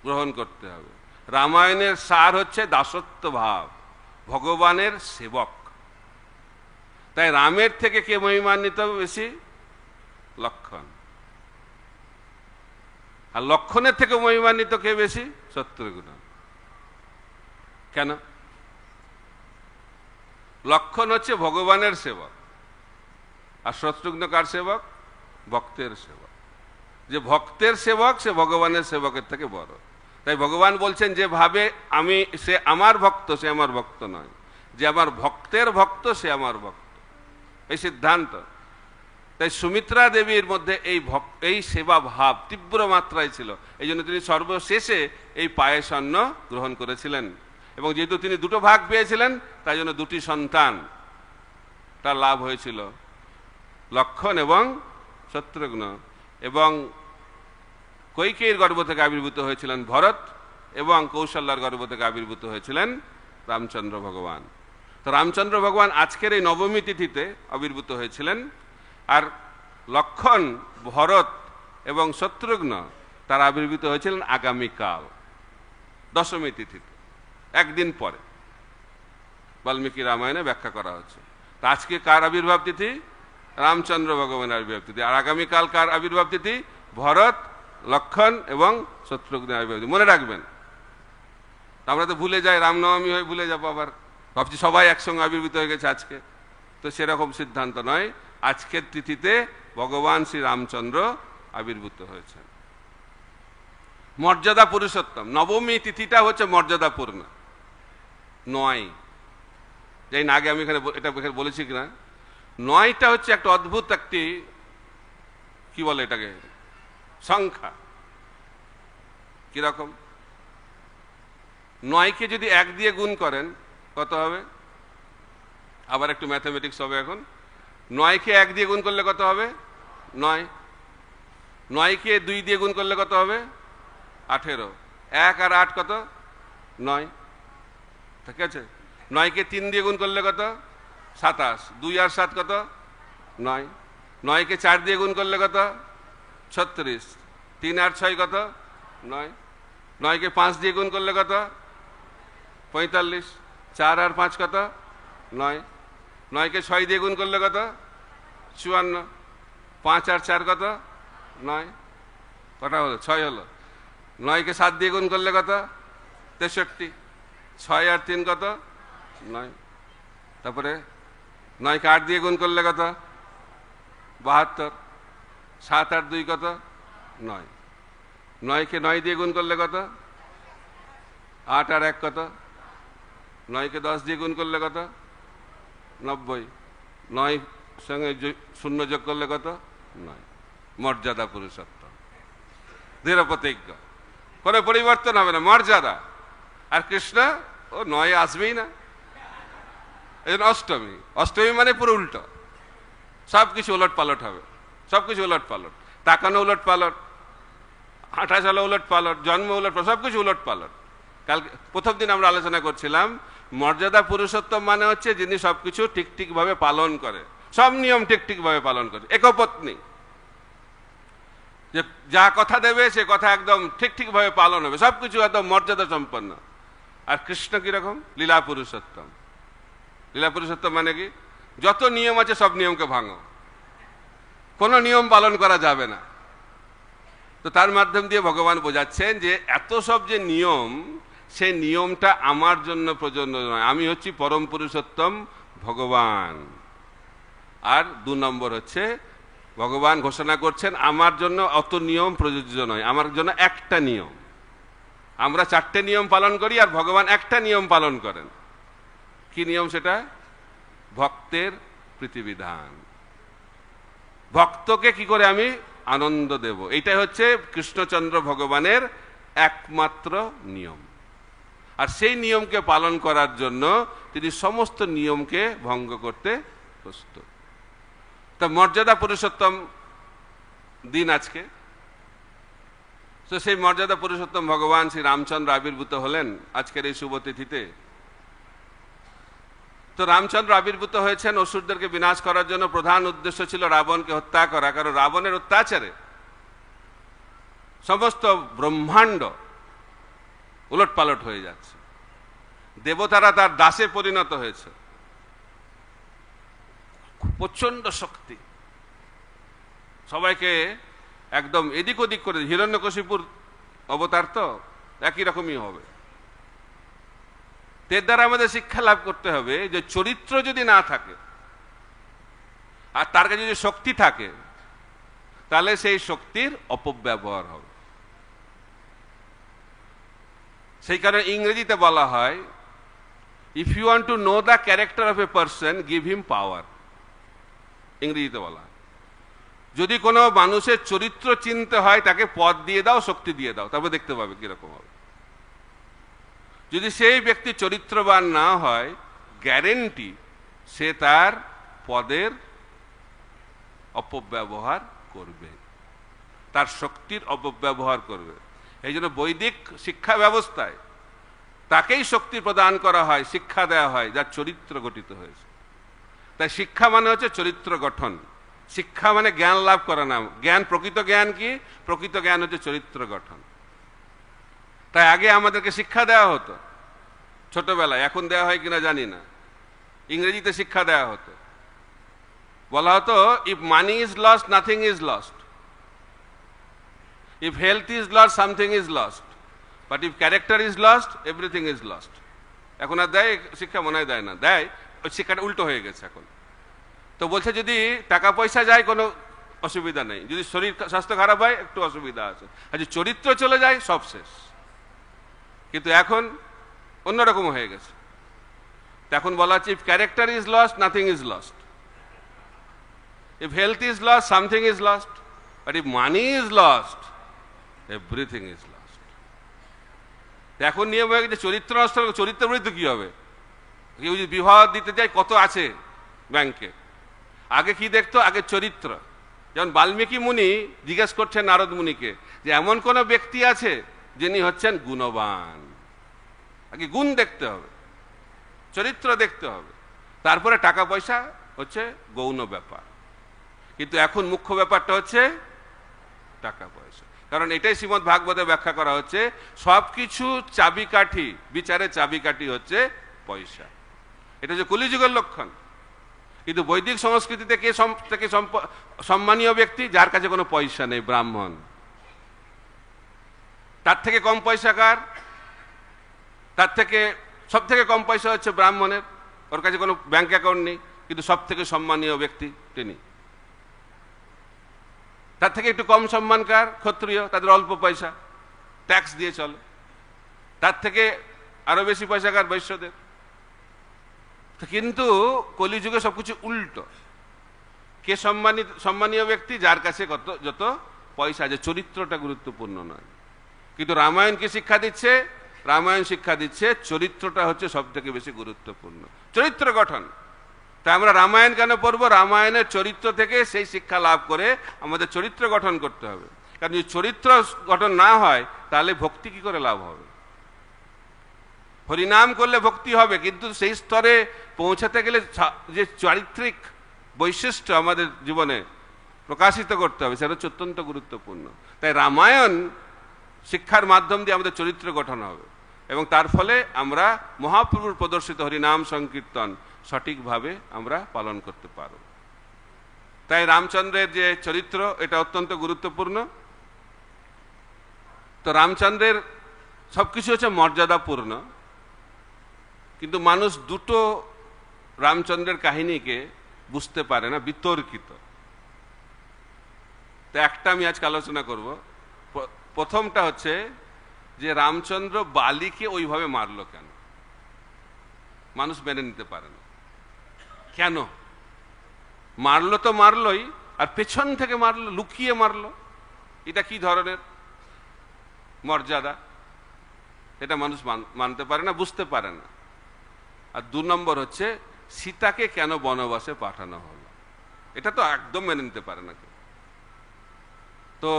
গ্রহণ করতে হবে। রামায়ণের সার হচ্ছে দাসত্ব ভাব, ভগবানের সেবক। তাই রামের থেকে কে মহিমান্বিত বেশি? লক্ষণ। আর লক্ষণের থেকে মহিমান্বিত কে বেশি? শত্রুঘ্ন। কেন? লক্ষণ হচ্ছে ভগবানের সেবক, আর শত্রুঘ্ন কার সেবক? ভক্তের সেবক। যে ভক্তের সেবক সে ভগবানের সেবকের থেকে বড়। তাই ভগবান বলছেন, যে ভাবে আমি সে আমার ভক্ত সে আমার ভক্ত নয়, যে আমার ভক্তের ভক্ত সে আমার ভক্ত, এই সিদ্ধান্ত। তাই সুমিত্রা দেবীর মধ্যে এই সেবা ভাব তীব্র মাত্রায় ছিল, এই জন্য তিনি সর্বশেষে এই পায়েস অন্ন গ্রহণ করেছিলেন। এবং যেহেতু তিনি দুটো ভাগ পেয়েছিলেন, তাই জন্য দুটি সন্তান তার লাভ হয়েছিল, লক্ষণ এবং শত্রুঘ্ন। এবং কৈকেয়ীর গর্ভ থেকে আবির্ভূত হয়েছিলেন ভরত, এবং কৌশল্যার গর্ভ থেকে আবির্ভূত হয়েছিলেন রামচন্দ্র ভগবান। তো রামচন্দ্র ভগবান আজকের এই নবমী তিথিতে আবির্ভূত হয়েছিলেন, আর লক্ষণ, ভরত এবং শত্রুঘ্ন তারা আবির্ভূত হয়েছিলেন আগামীকাল দশমী তিথিতে, একদিন পরে। বাল্মীকি রামায়ণে ব্যাখ্যা করা হচ্ছে। তো আজকে কার আবির্ভাব তিথি? রামচন্দ্র ভগবানের আবির্ভাব তিথি। আর আগামীকাল কার আবির্ভাব তিথি? ভরত, লক্ষণ এবং শত্রুঘ্নের আবির্ভাব তিথি। মনে রাখবেন। আমরা তো ভুলে যাই, রামনবমী হয়ে ভুলে যাবো, আবার ভাবছি সবাই একসঙ্গে আবির্ভূত হয়ে গেছে আজকে। তো সেরকম সিদ্ধান্ত নয়, আজকের তিথিতে ভগবান শ্রী রামচন্দ্র আবির্ভূত হয়েছেন। মর্যাদা পুরুষোত্তম নবমী তিথিটা হচ্ছে মর্যাদাপূর্ণ নয়। যাই না, আগে আমি এটা বলেছি কিনা, নয়টা হচ্ছে একটা অদ্ভুত একটি কি বলে এটাকে সংখ্যা। কিরকম? নয়কে যদি 1 দিয়ে গুণ করেন কত হবে? আবার একটু ম্যাথমেটিক্স হবে এখন। 9কে 1 দিয়ে গুণ করলে কত হবে? 9। 9কে 2 দিয়ে গুণ করলে কত হবে? 18। 1 আর 8 কত? 9। ঠিক আছে। 9কে 3 দিয়ে গুণ করলে কত? 27। 2 আর 7 কত? 9। 9কে 4 দিয়ে গুণ করলে কত? 36। 3 আর 6 কত? 9। 9কে 5 দিয়ে গুণ করলে কত? 45। 4 আর 5 কত? 9। 9কে 6 দিয়ে গুণ করলে কত? 54। 5 আর 4 কত? 9। কটা হলো? 6 হলো। 9কে 7 দিয়ে গুণ করলে কত? 63। 6 আর 3 কত? 9। তারপরে 9কে 8 দিয়ে গুণ করলে কত? 72। 7 আর 2 কত? 9। 9কে 9 দিয়ে গুণ করলে কত? 8 আর 1 কত? 9কে 10 দিয়ে গুণ করলে কত? 90। 9 সঙ্গে 0 যোগ করলে কত? 9। মর্যাদা পুরুষোত্তম, দৃঢ় প্রতিজ্ঞ, কোনো পরিবর্তন হবে না, মর্যাদা। আর কৃষ্ণ ও 9 আসবেই না। এই জন্য অষ্টমী। অষ্টমী মানে পুরো উল্টো, সবকিছু উলট পালট হবে, সবকিছু উলট পালট। তাকানো উলট পালট, হাঁটা চলা উলট পালট, জন্ম উলট পালট, সবকিছু উলট পালট। কালকে প্রথম দিন আমরা আলোচনা করছিলাম, মর্যাদা পুরুষোত্তম মানে হচ্ছে যিনি সবকিছু ঠিক ঠিক ভাবে পালন করে, সব নিয়ম ঠিক ঠিক ভাবে পালন করে, একপত্নী, যে যা কথা দেবে সে কথা একদম ঠিক ঠিক ভাবে পালন হবে, সবকিছু একদম মর্যাদা সম্পন্ন। আর কৃষ্ণ কিরকম? লীলা পুরুষোত্তম। লীলা পুরুষোত্তম মানে কি? যত নিয়ম আছে সব নিয়মকে ভাঙো, কোনো নিয়ম পালন করা যাবে না। তো তার মাধ্যম দিয়ে ভগবান বোঝাচ্ছেন যে এত সব যে নিয়ম, সে নিয়মটা আমার জন্য প্রযোজ্য নয়, আমি হচ্ছি পরম পুরুষোত্তম ভগবান। আর 2 নম্বর হচ্ছে ভগবান ঘোষণা করছেন আমার জন্য অত নিয়ম প্রযোজ্য নয়, আমার জন্য একটা নিয়ম। আমরা 4টে নিয়ম পালন করি আর ভগবান একটা নিয়ম পালন করেন। কি নিয়ম সেটা? ভক্তের প্রীতিবিধান। ভক্তকে কি করে আমি আনন্দ দেব, এইটাই হচ্ছে কৃষ্ণচন্দ্র ভগবানের একমাত্র নিয়ম। আর সেই নিয়মকে পালন করার জন্য তিনি সমস্ত নিয়মকে ভঙ্গ করতে প্রস্তুত। তা মর্যাদা পুরুষোত্তম দিন আজকে, তো সেই মর্যাদা পুরুষোত্তম ভগবান শ্রী রামচন্দ্র আবির্ভূত হলেন আজকের এই শুভ তিথিতে। তো রামচন্দ্র আবির্ভূত হয়েছেন অসুরদেরকে বিনাশ করার জন্য। প্রধান উদ্দেশ্য ছিল রাবণকে হত্যা করা, কারণ রাবণের অত্যাচারে সমস্ত ব্রহ্মাণ্ড উলটপালট হয়ে যাচ্ছে, দেবতারা তার দাসে পরিণত হয়েছে। প্রচন্ড শক্তি, সবাইকে একদম এদিক ওদিক করে। হিরণ্যকশিপুর অবতার তো একই রকমই হবে। এর দ্বারা আমাদের শিক্ষা লাভ করতে হবে যে চরিত্র যদি না থাকে আর তার কাছে যদি শক্তি থাকে, তাহলে সেই শক্তির অপব্যবহার হবে। সেই কারণে ইংরেজিতে বলা হয়, if you want to know the character of a person, give him power. ইংরেজিতে বলা হয়, যদি কোনো মানুষের চরিত্র চিনতে হয় তাকে পদ দিয়ে দাও, শক্তি দিয়ে দাও, তারপর দেখতে পাবে কিরকম হবে। যদি সেই ব্যক্তি চরিত্রবান না হয়, গ্যারেন্টি সে তার পদের অপব্যবহার করবে, তার শক্তির অপব্যবহার করবে। এই জন্য বৈদিক শিক্ষা ব্যবস্থায় তাকেই শক্তি প্রদান করা হয়, শিক্ষা দেওয়া হয় যার চরিত্র গঠিত হয়েছে। তাই শিক্ষা মানে হচ্ছে চরিত্র গঠন। শিক্ষা মানে জ্ঞান লাভ করা না। জ্ঞান, প্রকৃত জ্ঞান কি? প্রকৃত জ্ঞান হচ্ছে চরিত্র গঠন। তাই আগে আমাদেরকে শিক্ষা দেওয়া হতো ছোটবেলায়, এখন দেওয়া হয় কিনা জানি না। ইংরেজিতে শিক্ষা দেওয়া হতো, বলা হতো if money is lost, nothing is lost. If health is lost, something is lost. But if character is lost, everything is lost. এখন আর দেয় শিক্ষা? মনে হয় দেয় না। দেয়, ওই শিক্ষাটা উল্টো হয়ে গেছে এখন। তো বলছে যদি টাকা পয়সা যায় কোনো অসুবিধা নেই, যদি শরীর স্বাস্থ্য খারাপ হয় একটু অসুবিধা আছে, আর যদি চরিত্র চলে যায় সব শেষ। কিন্তু এখন অন্যরকম হয়ে গেছে। এখন বলা হচ্ছে if character is lost, nothing is lost. If health is lost, something is lost. But if money is lost, everything is lost. এখন নিয়ম হয়ে গেছে চরিত্র নষ্ট। চরিত্র বৃদ্ধি কি হবে? কেউ যদি বিবাহ দিতে যায়, কত আছে ব্যাংকে, আগে কি দেখতো? আগে চরিত্র। যেমন বাল্মীকি মুনি জিজ্ঞেস করছেন নারদ মুনিকে যে এমন কোন ব্যক্তি আছে যিনি হচ্ছেন গুণবান। আগে গুণ দেখতে হবে, চরিত্র দেখতে হবে, তারপরে টাকা পয়সা হচ্ছে গৌণ ব্যাপার। কিন্তু এখন মুখ্য ব্যাপারটা হচ্ছে টাকা পয়সা। কারণ এটাই শ্রীমদ্ ভাগবতে ব্যাখ্যা করা হচ্ছে, সবকিছু চাবিকাঠি, বিচারে চাবিকাঠি হচ্ছে পয়সা। এটা হচ্ছে কলিযুগের লক্ষণ। কিন্তু বৈদিক সংস্কৃতিতে কে সম্মানীয় ব্যক্তি? যার কাছে কোনো পয়সা নেই, ব্রাহ্মণ। তার থেকে কম পয়সা কার? তার থেকে সব থেকে কম পয়সা হচ্ছে ব্রাহ্মণের। ওর কাছে কোনো ব্যাংক অ্যাকাউন্ট নেই, কিন্তু সব থেকে সম্মানীয় ব্যক্তি তিনি। তার থেকে একটু কম সম্মান কার? ক্ষত্রিয়, তাদের অল্প পয়সা, ট্যাক্স দিয়ে চলে। তার থেকে আরো বেশি পয়সা কার? বৈশ্যদের। কিন্তু কলিযুগে সবকিছু উল্টো। কে সম্মানীয় ব্যক্তি? যার কাছে যত পয়সা আছে। চরিত্রটা গুরুত্বপূর্ণ নয়। কিন্তু রামায়ণ কি শিক্ষা দিচ্ছে? রামায়ণ শিক্ষা দিচ্ছে চরিত্রটা হচ্ছে সব থেকে বেশি গুরুত্বপূর্ণ, চরিত্র গঠন। তাই আমরা রামায়ণ কেন পড়বো? রামায়ণের চরিত্র থেকে সেই শিক্ষা লাভ করে আমাদের চরিত্র গঠন করতে হবে। কারণ যদি চরিত্র গঠন না হয়, তাহলে ভক্তি কি করে লাভ হবে? হরিনাম করলে ভক্তি হবে, কিন্তু সেই স্তরে পৌঁছাতে গেলে যে চারিত্রিক বৈশিষ্ট্য আমাদের জীবনে প্রকাশিত করতে হবে, সেটা হচ্ছে অত্যন্ত গুরুত্বপূর্ণ। তাই রামায়ণ শিক্ষার মাধ্যম দিয়ে আমাদের চরিত্র গঠন হবে, এবং তার ফলে আমরা মহাপ্রভুর প্রদর্শিত হরিনাম সংকীর্তন সঠিকভাবে আমরা পালন করতে পারব। তাই রামচন্দ্রের যে চরিত্র, এটা অত্যন্ত গুরুত্বপূর্ণ। তো রামচন্দ্রের সবকিছু হচ্ছে মর্যাদাপূর্ণ, কিন্তু মানুষ দুটো রামচন্দ্রের কাহিনীকে বুঝতে পারে না, বিতর্কিত। তো একটা আমি আজকে আলোচনা করব। প্রথমটা হচ্ছে যে রামচন্দ্র বালিকে ওইভাবে মারলো কেন, মানুষ মেনে নিতে পারে না কেন। মারলো তো মারলোই, আর পেছন থেকে মারলো, লুকিয়ে মারলো, এটা কি ধরনের মর্যাদা, এটা মানুষ মানতে পারে না, বুঝতে পারে না। আর 2 নম্বর হচ্ছে সীতাকে কেন বনবাসে পাঠানো হলো, এটা তো একদম মেনে নিতে পারে না কেউ। তো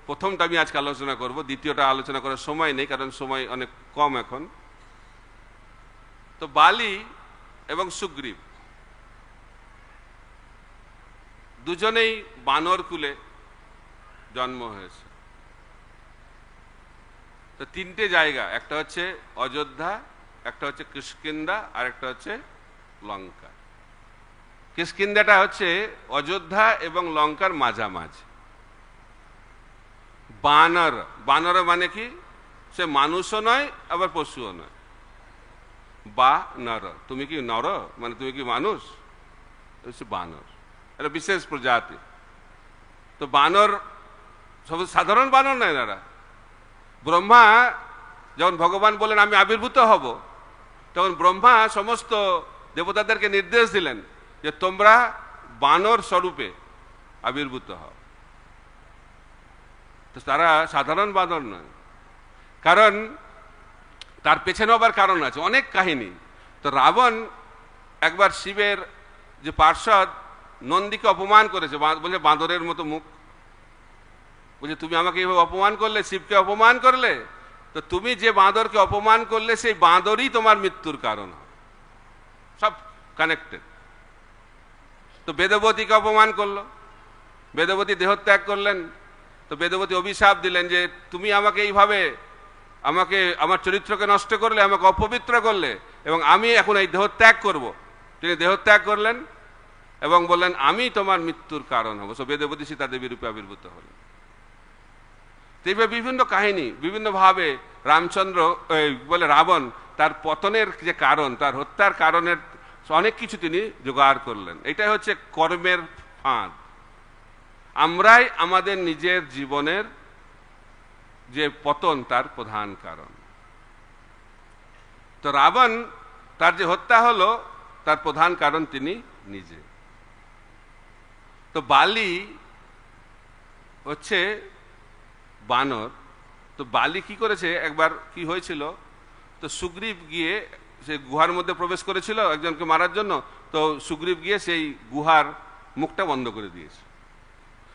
প্রথমটা আমি আজকে আলোচনা করব, দ্বিতীয়টা আলোচনা করার সময় নেই, কারণ সময় অনেক কম এখন। তো বালি এবং সুগ্রীব দুজনেই বানর কুলে জন্ম হয়েছে। তো 3টে জায়গা, একটা হচ্ছে অযোধ্যা, একটা হচ্ছে কিষ্কিন্ধা, আর একটা হচ্ছে লঙ্কা। কিষ্কিন্ধাটা হচ্ছে অযোধ্যা এবং লঙ্কার মাঝামাঝি। বানর, বানর মানে কি, সে মানুষও নয় আবার পশুও নয়। বা নর, তুমি কি নর মানে তুমি কি মানুষ, হচ্ছে বানর, এটা বিশেষ প্রজাতি। তো বানর সব সাধারণ বানর নয় এরা। ব্রহ্মা যখন ভগবান বলেন আমি আবির্ভূত হব, তখন ব্রহ্মা সমস্ত দেবতাদেরকে নির্দেশ দিলেন যে তোমরা বানর স্বরূপে আবির্ভূত হও। তো তারা সাধারণ বানর নয়, কারণ তার পেছনে আবার কারণ আছে, অনেক কাহিনী। তো রাবণ একবার শিবের যে পার্ষদ নন্দীকে অপমান করেছে, বলে বাঁদরের মতো মুখ, বলছে তুমি আমাকে এইভাবে অপমান করলে, শিবকে অপমান করলে, তো তুমি যে বাঁদরকে অপমান করলে সেই বাঁদরই তোমার মৃত্যুর কারণ, সব কানেক্টেড। তো বেদবতীকে অপমান করলো, বেদবতী দেহত্যাগ করলেন। তো বেদবতী অভিশাপ দিলেন যে তুমি আমাকে এইভাবে আমাকে আমার চরিত্রকে নষ্ট করলে, আমাকে অপবিত্র করলে, এবং আমি এখন এই দেহত্যাগ করব। তিনি দেহত্যাগ করলেন এবং বললেন আমি তোমার মৃত্যুর কারণ হব। সো বেদবতী সীতা দেবী রূপে আবির্ভূত হলেন। এইভাবে বিভিন্ন কাহিনী, বিভিন্নভাবে রামচন্দ্র বলে রাবণ তার পতনের যে কারণ, তার হত্যার কারণের অনেক কিছু তিনি জোগাড় করলেন। এটাই হচ্ছে কর্মের ফাঁদ। আমরাই আমাদের নিজের জীবনের যে পতন তার প্রধান কারণ। তো রাবণ তার যে হত্যা হলো তার প্রধান কারণ তিনি নিজে। তো বালি হচ্ছে বানর। তো বালি কি করেছে, একবার কি হয়েছিল, তো সুগ্রীব গিয়ে সে গুহার মধ্যে প্রবেশ করেছিল একজনকে মারার জন্য। তো সুগ্রীব গিয়ে সেই গুহার মুখটা বন্ধ করে দিয়েছে।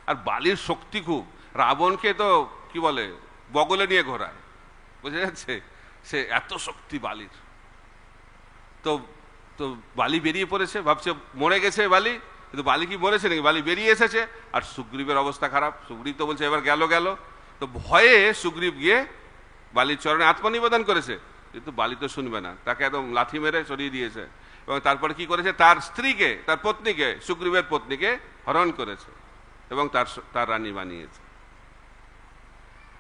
আর বালির শক্তি খুব, রাবণকে তো কি বলে বগলে নিয়ে ঘোরায়, বোঝা যাচ্ছে, সে এত শক্তি বালির। তো তো বালি বেরিয়ে পড়েছে, ভাবছে মরে গেছে বালি, কিন্তু বালি কি মরেছে নাকি, বালি বেরিয়ে এসেছে। আর সুগ্রীবের অবস্থা খারাপ, সুগ্রীব তো বলছে এবার গেল গেল। তো ভয়ে সুগ্রীব গিয়ে বালির চরণে আত্মনিবেদন করেছে, কিন্তু বালি তো শুনবে না, তাকে একদম লাথি মেরে সরিয়ে দিয়েছে। এবং তারপরে কি করেছে, তার স্ত্রীকে, তার পত্নীকে, সুগ্রীবের পত্নীকে হরণ করেছে এবং তার রানী বানিয়েছে।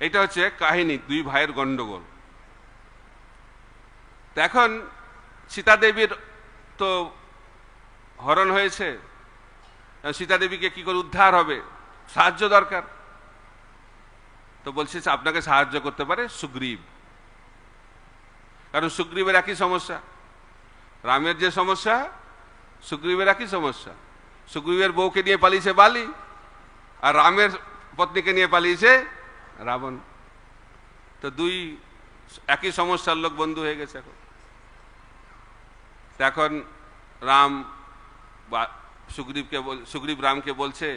এটা হচ্ছে কাহিনী, 2 ভাইয়ের গন্ডগোল। এখন সীতা দেবীর তো হরণ হয়েছে, সীতা দেবীকে কি করে উদ্ধার হবে, সাহায্য দরকার। তো বলছে আপনাকে সাহায্য করতে পারে সুগ্রীব, কারণ সুগ্রীবের একই সমস্যা, রামের যে সমস্যা সুগ্রীবের একই সমস্যা। সুগ্রীবের বউকে নিয়ে পালিয়েছে বালি, আর রামের পত্নীকে নিয়ে পালিয়েছে রাবণ। তো 2 একই সমস্যার লোক বন্ধু হয়ে গেছে। এখন রাম সুগ্রীব রামকে বলছে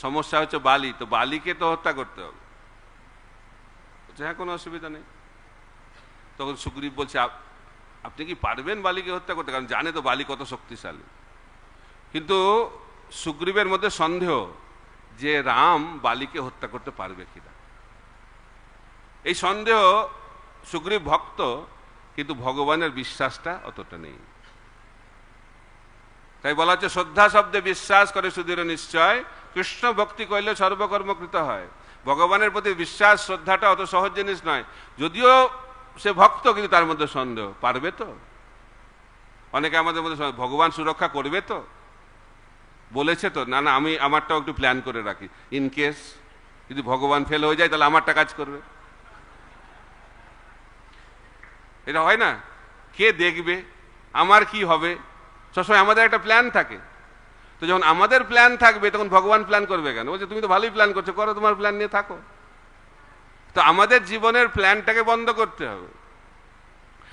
সমস্যা হচ্ছে বালি, তো বালিকে তো হত্যা করতে হবে। হ্যাঁ, কোনো অসুবিধা নেই। তখন সুগ্রীব বলছে আপনি কি পারবেন বালিকে হত্যা করতে, কারণ জানে তো বালি কত শক্তিশালী। কিন্তু সুগ্রীবের মধ্যে সন্দেহ যে রাম বালিকে হত্যা করতে পারবে কিনা। এই সন্দেহ, সুগ্রীব ভক্ত কিন্তু ভগবানের বিশ্বাসটা অতটা নেই। তাই বলা হচ্ছে শ্রদ্ধা শব্দে বিশ্বাস করে সুদৃঢ় নিশ্চয়, কৃষ্ণ ভক্তি করলে সর্বকর্মকৃত হয়। ভগবানের প্রতি বিশ্বাস, শ্রদ্ধাটা অত সহজ জিনিস নয়। যদিও সে ভক্ত, কিন্তু তার মধ্যে সন্দেহ, পারবে তো। অনেকে আমাদের মধ্যে ভগবান সুরক্ষা করবে তো, বলেছে তো, না না আমি আমারটাও একটু প্ল্যান করে রাখি, ইন কেস যদি ভগবান ফেল হয়ে যায় তাহলে আমারটা কাজ করবে। এটা হয় না? কে দেখবে, আমার কি হবে, সবসময় আমাদের একটা প্ল্যান থাকে। তো যখন আমাদের প্ল্যান থাকবে তখন ভগবান প্ল্যান করবে কেন? বলছে তুমি তো ভালোই প্ল্যান করছো, করো, তোমার প্ল্যান নিয়ে থাকো। তো আমাদের জীবনের প্ল্যানটাকে বন্ধ করতে হবে।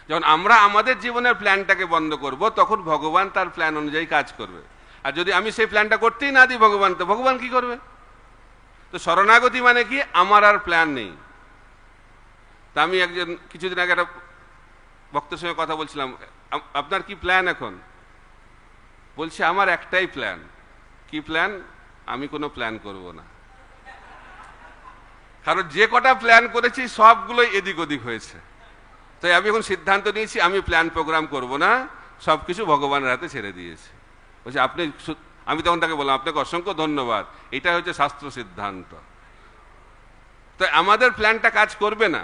যখন আমরা আমাদের জীবনের প্ল্যানটাকে বন্ধ করব তখন ভগবান তার প্ল্যান অনুযায়ী কাজ করবে। আর যদি আমি সেই প্ল্যানটা করতেই না দিই ভগবান, তো ভগবান কি করবে? তো শরণাগতি মানে কি? আমার আর প্ল্যান নেই। তা আমি একজন কিছুদিন আগে একটা ভক্তের সঙ্গে কথা বলছিলাম, আপনার কি প্ল্যান এখন? বলছে আমার একটাই প্ল্যান। কি প্ল্যান? আমি কোনো প্ল্যান করব না, কারণ যে কটা প্ল্যান করেছি সবগুলোই এদিক ওদিক হয়েছে। তাই আমি এখন সিদ্ধান্ত নিয়েছি আমি প্ল্যান প্রোগ্রাম করব না, সবকিছু ভগবানের হাতে ছেড়ে দিয়েছি। বলছে আপনি, আমি তখন তাকে বললাম আপনাকে অসংখ্য ধন্যবাদ, এটা হচ্ছে শাস্ত্র সিদ্ধান্ত। তো আমাদের প্ল্যানটা কাজ করবে না,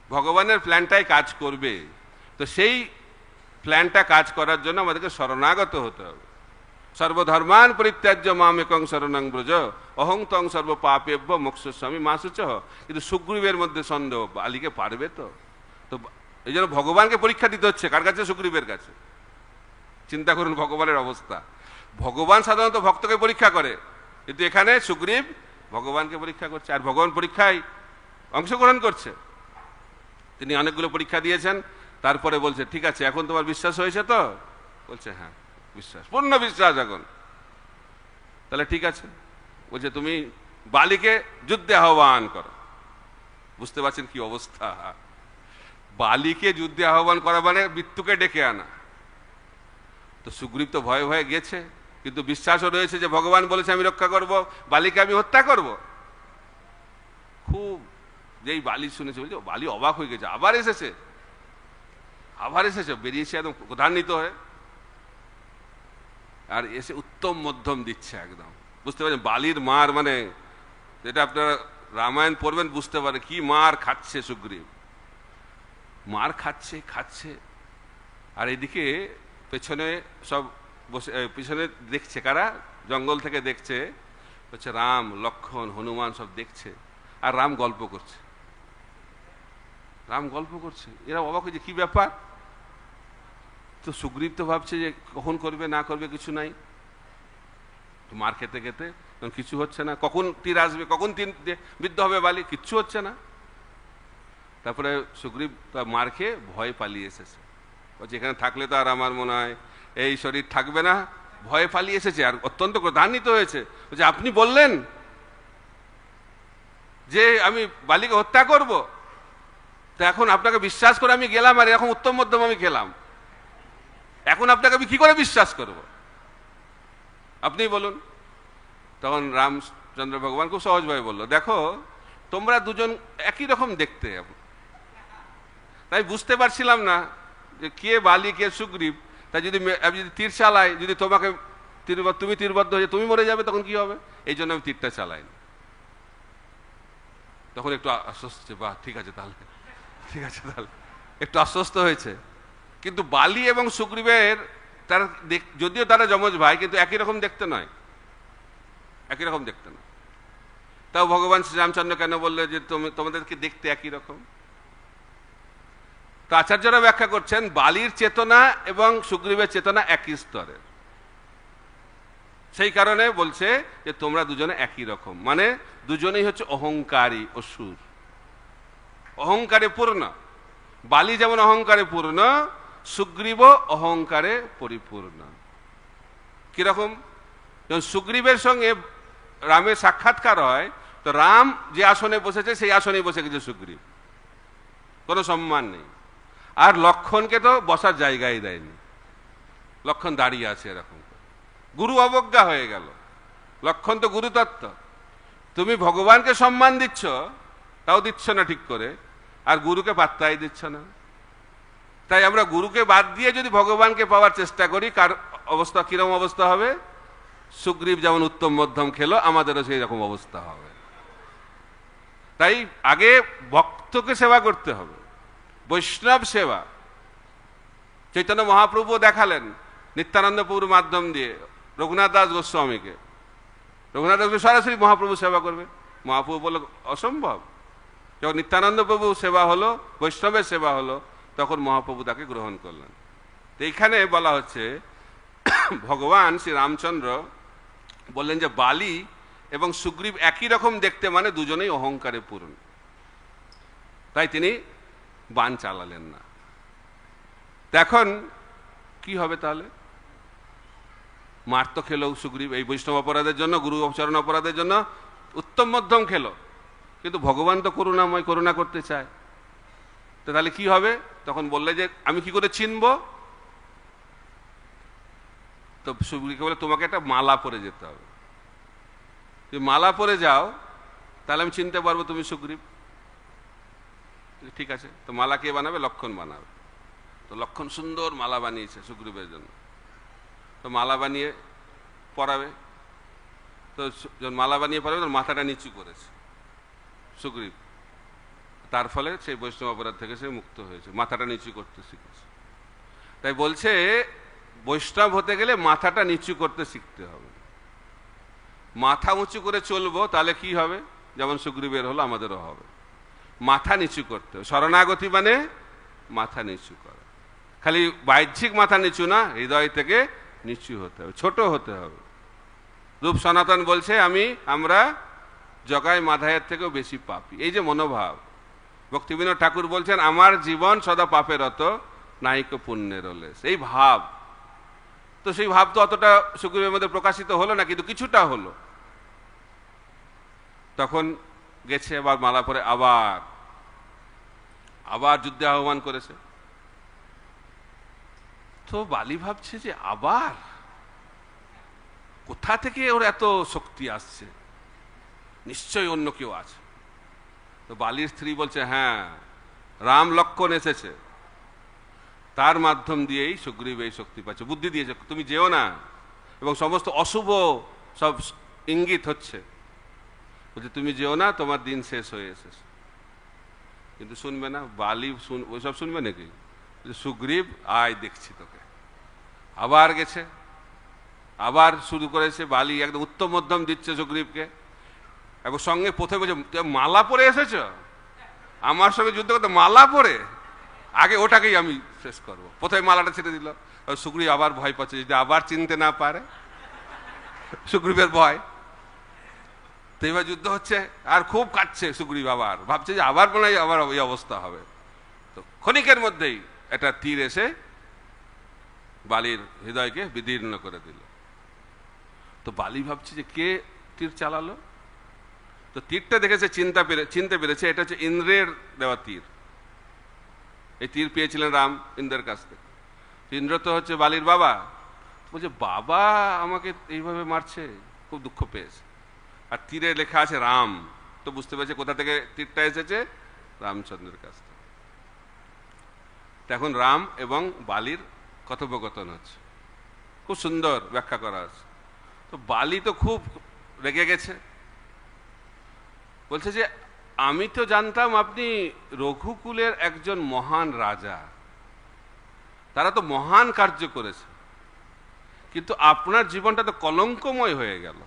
ভগবানের প্ল্যানটাই কাজ করবে। তো সেই প্ল্যানটা কাজ করার জন্য আমাদেরকে শরণাগত হতে হবে। সর্বধর্মান পরিত্যাজ্য মামেকং শরণং ব্রজ অহং তং সর্ব পাপেভ্য মোক্ষস্বামী মা শুচঃ। কিন্তু সুগ্রীবের মধ্যে সন্দেহ, বালিকে পারবে তো? তো এই জন্য ভগবানকে পরীক্ষা দিতে হচ্ছে। কার কাছে? সুগ্রীবের কাছে। চিন্তা করুন ভগবানের অবস্থা। ভগবান সাধারণত ভক্তকে পরীক্ষা করে, কিন্তু এখানে সুগ্রীব ভগবানকে পরীক্ষা করছে, আর ভগবান পরীক্ষায় অংশগ্রহণ করছে। তিনি অনেকগুলো পরীক্ষা দিয়েছেন, তারপরে বলছে ঠিক আছে এখন তোমার বিশ্বাস হয়েছে তো? বলছে হ্যাঁ বিশ্বাস, পূর্ণ বিশ্বাস এখন। তাহলে ঠিক আছে, বলছে তুমি বালিকে যুদ্ধে আহ্বান করো। বুঝতে পারছেন কি অবস্থা? বালিকে যুদ্ধে আহ্বান করা মানে মৃত্যুকে ডেকে আনা। তো সুগ্রীব তো ভয়ে ভয়ে গেছে, কিন্তু বিশ্বাসও রয়েছে যে ভগবান বলেছে আমি রক্ষা করব, বালিকে আমি হত্যা করব। খুব যেই বালি শুনেছে, বলছে বালি অবাক হয়ে গেছে, আবার এসেছে, বেরিয়েছে একদম ক্রোধান্বিত হয়ে, আর এসে উত্তম মধ্যম দিচ্ছে একদম। বুঝতে পারছেন বালির মার মানে, যেটা আপনারা রামায়ণ পড়বেন বুঝতে পারে কি মার খাচ্ছে সুগ্রীব। মার খাচ্ছে, আর এদিকে পেছনে সব বসে, পিছনে দেখছে কারা? জঙ্গল থেকে দেখছে, হচ্ছে রাম, লক্ষ্মণ, হনুমান সব দেখছে, আর রাম গল্প করছে। এরা অবাক হয়েছে কি ব্যাপার? তো সুগ্রীব তো ভাবছে যে কখন করবে না করবে কিছু নাই, মার খেতে খেতে কিছু হচ্ছে না, কখন তীর আসবে, কখন তীর বিদ্ধ হবে বালি, কিচ্ছু হচ্ছে না। তারপরে সুগ্রীব মার খেয়ে ভয় পালিয়ে এসেছে। বলছে এখানে থাকলে তো আর আমার মনে হয় এই শরীর থাকবে না, ভয়ে পালিয়ে এসেছে, আর অত্যন্ত ক্রোধান্বিত হয়েছে। বলছে আপনি বললেন যে আমি বালিকে হত্যা করব, তো এখন আপনাকে বিশ্বাস করে আমি গেলাম, আর এখন উত্তম মধ্যম আমি খেলাম, এখন আপনাকে আমি কি করে বিশ্বাস করব? আপনিই বলুন। তখন রামচন্দ্র ভগবান খুব সহজভাবে বলল, দেখো তোমরা দুজন একই রকম দেখতে, তাই বুঝতে পারছিলাম না যে কে বালি কে সুগ্রীব। তাই যদি আমি যদি তীর চালাই, যদি তোমাকে তুমি তীরবদ্ধ হয়ে তুমি মরে যাবে, তখন কি হবে? এই জন্য আমি তীরটা চালাই। তখন একটু আশ্বস্ত, বাহ ঠিক আছে তাহলে একটু আশ্বস্ত হয়েছে। কিন্তু বালি এবং সুগ্রীবের তারা যদিও তারা যমজ ভাই, কিন্তু একই রকম দেখতে নয়, তাও ভগবান শ্রীরামচন্দ্র কেন বললে যে তোমাদেরকে দেখতে একই রকম? তো আচার্যরা ব্যাখ্যা করছেন বালির চেতনা এবং সুগ্রীবের চেতনা একই স্তরের, সেই কারণে বলছে যে তোমরা দুজনে একই রকম, মানে দুজনেই হচ্ছে অহংকারী অসুর, অহংকারে পূর্ণ। বালি যেমন অহংকারে পূর্ণ, সুগ্রীব অহংকারে পরিপূর্ণ। কিরকম? যখন সুগ্রীবের সঙ্গে রামের সাক্ষাৎকার হয়, তো রাম যে আসনে বসেছে সেই আসনে বসে গেছে সুগ্রীব, কোনো সম্মান নেই। আর লক্ষ্মণকে তো বসার জায়গায় দেয়নি, লক্ষ্মণ দাঁড়িয়ে আছে এরকম, গুরু অবজ্ঞা হয়ে গেল। লক্ষ্মণ তো গুরুতত্ত্ব, তুমি ভগবানকে সম্মান দিচ্ছ, তাও দিচ্ছ না ঠিক করে, আর গুরুকে পাত্তাই দিচ্ছ না। তাই আমরা গুরুকে বাদ দিয়ে যদি ভগবানকে পাওয়ার চেষ্টা করি, কার অবস্থা কিরকম অবস্থা হবে? সুগ্রীব যেমন উত্তম মধ্যম খেলো, আমাদেরও সেই রকম অবস্থা হবে। তাই আগে ভক্তকে সেবা করতে হবে, বৈষ্ণব সেবা। চৈতন্য মহাপ্রভু দেখালেন নিত্যানন্দ প্রভুর মাধ্যম দিয়ে, রঘুনাথ দাস গোস্বামীকে। রঘুনাথ দাস সরাসরি মহাপ্রভু সেবা করবে, মহাপ্রভু বলল অসম্ভব। যখন নিত্যানন্দ প্রভু সেবা হলো, বৈষ্ণবের সেবা হলো, তখন মহাপ্রভু তাকে গ্রহণ করলেন। তো এইখানে বলা হচ্ছে ভগবান শ্রী রামচন্দ্র বললেন যে বালি এবং সুগ্রীব একই রকম দেখতে, মানে দুজনেই অহংকারে পূর্ণ, তাই তিনি বাণ চালালেন না। এখন কি হবে তাহলে? মার তো খেলো সুগ্রীব এই বৈষ্ণব অপরাধের জন্য, গুরু চরণ অপরাধের জন্য উত্তম মধ্যম খেলো, কিন্তু ভগবান তো করুণাময়, করুণা করতে চায়। তো তাহলে কি হবে? তখন বললে যে আমি কি করে চিনব? তো সুগ্রীবকে বলে তোমাকে একটা মালা পরে যেতে হবে, তুমি মালা পরে যাও, তাহলে আমি চিনতে পারবো তুমি সুগ্রীব। ঠিক আছে, তো মালা কে বানাবে? লক্ষণ বানাবে। তো লক্ষণ সুন্দর মালা বানিয়েছে সুগ্রীবের জন্য, তো মালা বানিয়ে পরাবে। তো যখন মালা বানিয়ে পরাবে তখন মাথাটা নিচু করেছে সুগ্রীব, তার ফলে সেই বৈষ্ণব অপরাধ থেকে সে মুক্ত হয়েছে, মাথাটা নিচু করতে শিখেছে। তাই বলছে বৈষ্ণব হতে গেলে মাথাটা নিচু করতে শিখতে হবে। মাথা উঁচু করে চলবো, তাহলে কি হবে? যেমন সুগ্রীবের হলো, আমাদেরও হবে। মাথা নিচু করতে হবে। শরণাগতি মানে মাথা নিচু করা, খালি বাহ্যিক মাথা নিচু না, হৃদয় থেকে নিচু হতে হবে, ছোট হতে হবে। রূপ সনাতন বলছে আমরা জগায় মাধায়ের থেকেও বেশি পাপী। এই যে মনোভাব, ভক্তিবিনোদ ঠাকুর বলছেন আমার জীবন সদা পাপের রত, নাইক পুণ্যের লেশ। এই ভাব, তো সেই ভাব তো অতটা সুগ্রীবের মধ্যে প্রকাশিত হলো না, কিন্তু কিছুটা হলো। তখন গেছে আবার মালা পরে আবার যুদ্ধে আহ্বান করেছে। তো বালি ভাবছে যে আবার কোথা থেকে ওর এত শক্তি আসছে, নিশ্চয়ই অন্য কেউ আছে। তো বালির স্ত্রী বলছে হ্যাঁ, রাম লক্ষণ এসেছে, তার মাধ্যম দিয়েই সুগ্রীব এই শক্তি পাচ্ছে, বুদ্ধি দিয়েছে, তুমি যেও না। এবং সমস্ত অশুভ সব ইঙ্গিত হচ্ছে, বলছে তুমি যেও না, তোমার দিন শেষ হয়ে এসেছে। কিন্তু শুনবে না বালি, ওইসব শুনবে নাকি? সুগ্রীব আয় দেখছি তোকে। আবার গেছে, আবার শুরু করেছে বালি, একদম উত্তম মধ্যম দিচ্ছে সুগ্রীবকে। এবং সঙ্গে প্রথমে বলছে মালা পরে এসেছ, আমার সঙ্গে যুদ্ধ করতে মালা পরে, আগে ওটাকেই আমি শেষ করবো। প্রথমে মালাটা ছেড়ে দিল। সুগ্রীব আবার ভয় পাচ্ছে, যদি আবার চিনতে না পারে, সুগ্রীবের ভয়। তো এবার যুদ্ধ হচ্ছে, আর খুব কাটছে সুগ্রীব, আবার ভাবছে যে আবার মনে হয় আবার ওই অবস্থা হবে। তো ক্ষণিকের মধ্যেই একটা তীর এসে বালির হৃদয়কে বিদীর্ণ করে দিল। তো বালি ভাবছে যে কে তীর চালালো। তো তীরটা দেখেছে, চিনতে পেরেছে এটা হচ্ছে ইন্দ্রের দেওয়া তীর। এই তীর পেয়েছিলেন রাম ইন্দ্রের কাছ থেকে। ইন্দ্র তো হচ্ছে বালির বাবা, বলছে বাবা আমাকে এইভাবে মারছে, খুব দুঃখ পেয়েছে। আর তীরে লেখা আছে রাম, তো বুঝতে পেরেছে কোথা থেকে তীরটা এসেছে, রামচন্দ্রের কাছ থেকে। এখন রাম এবং বালির কথোপকথন হচ্ছে, খুব সুন্দর ব্যাখ্যা করা আছে। তো বালি তো খুব রেগে গেছে, বলছে যে আমি তো জানতাম আপনি রঘুকুলের একজন মহান রাজা, তারা তো মহান কার্য করেছে, কিন্তু আপনার জীবনটা তো কলঙ্কময় হয়ে গেল।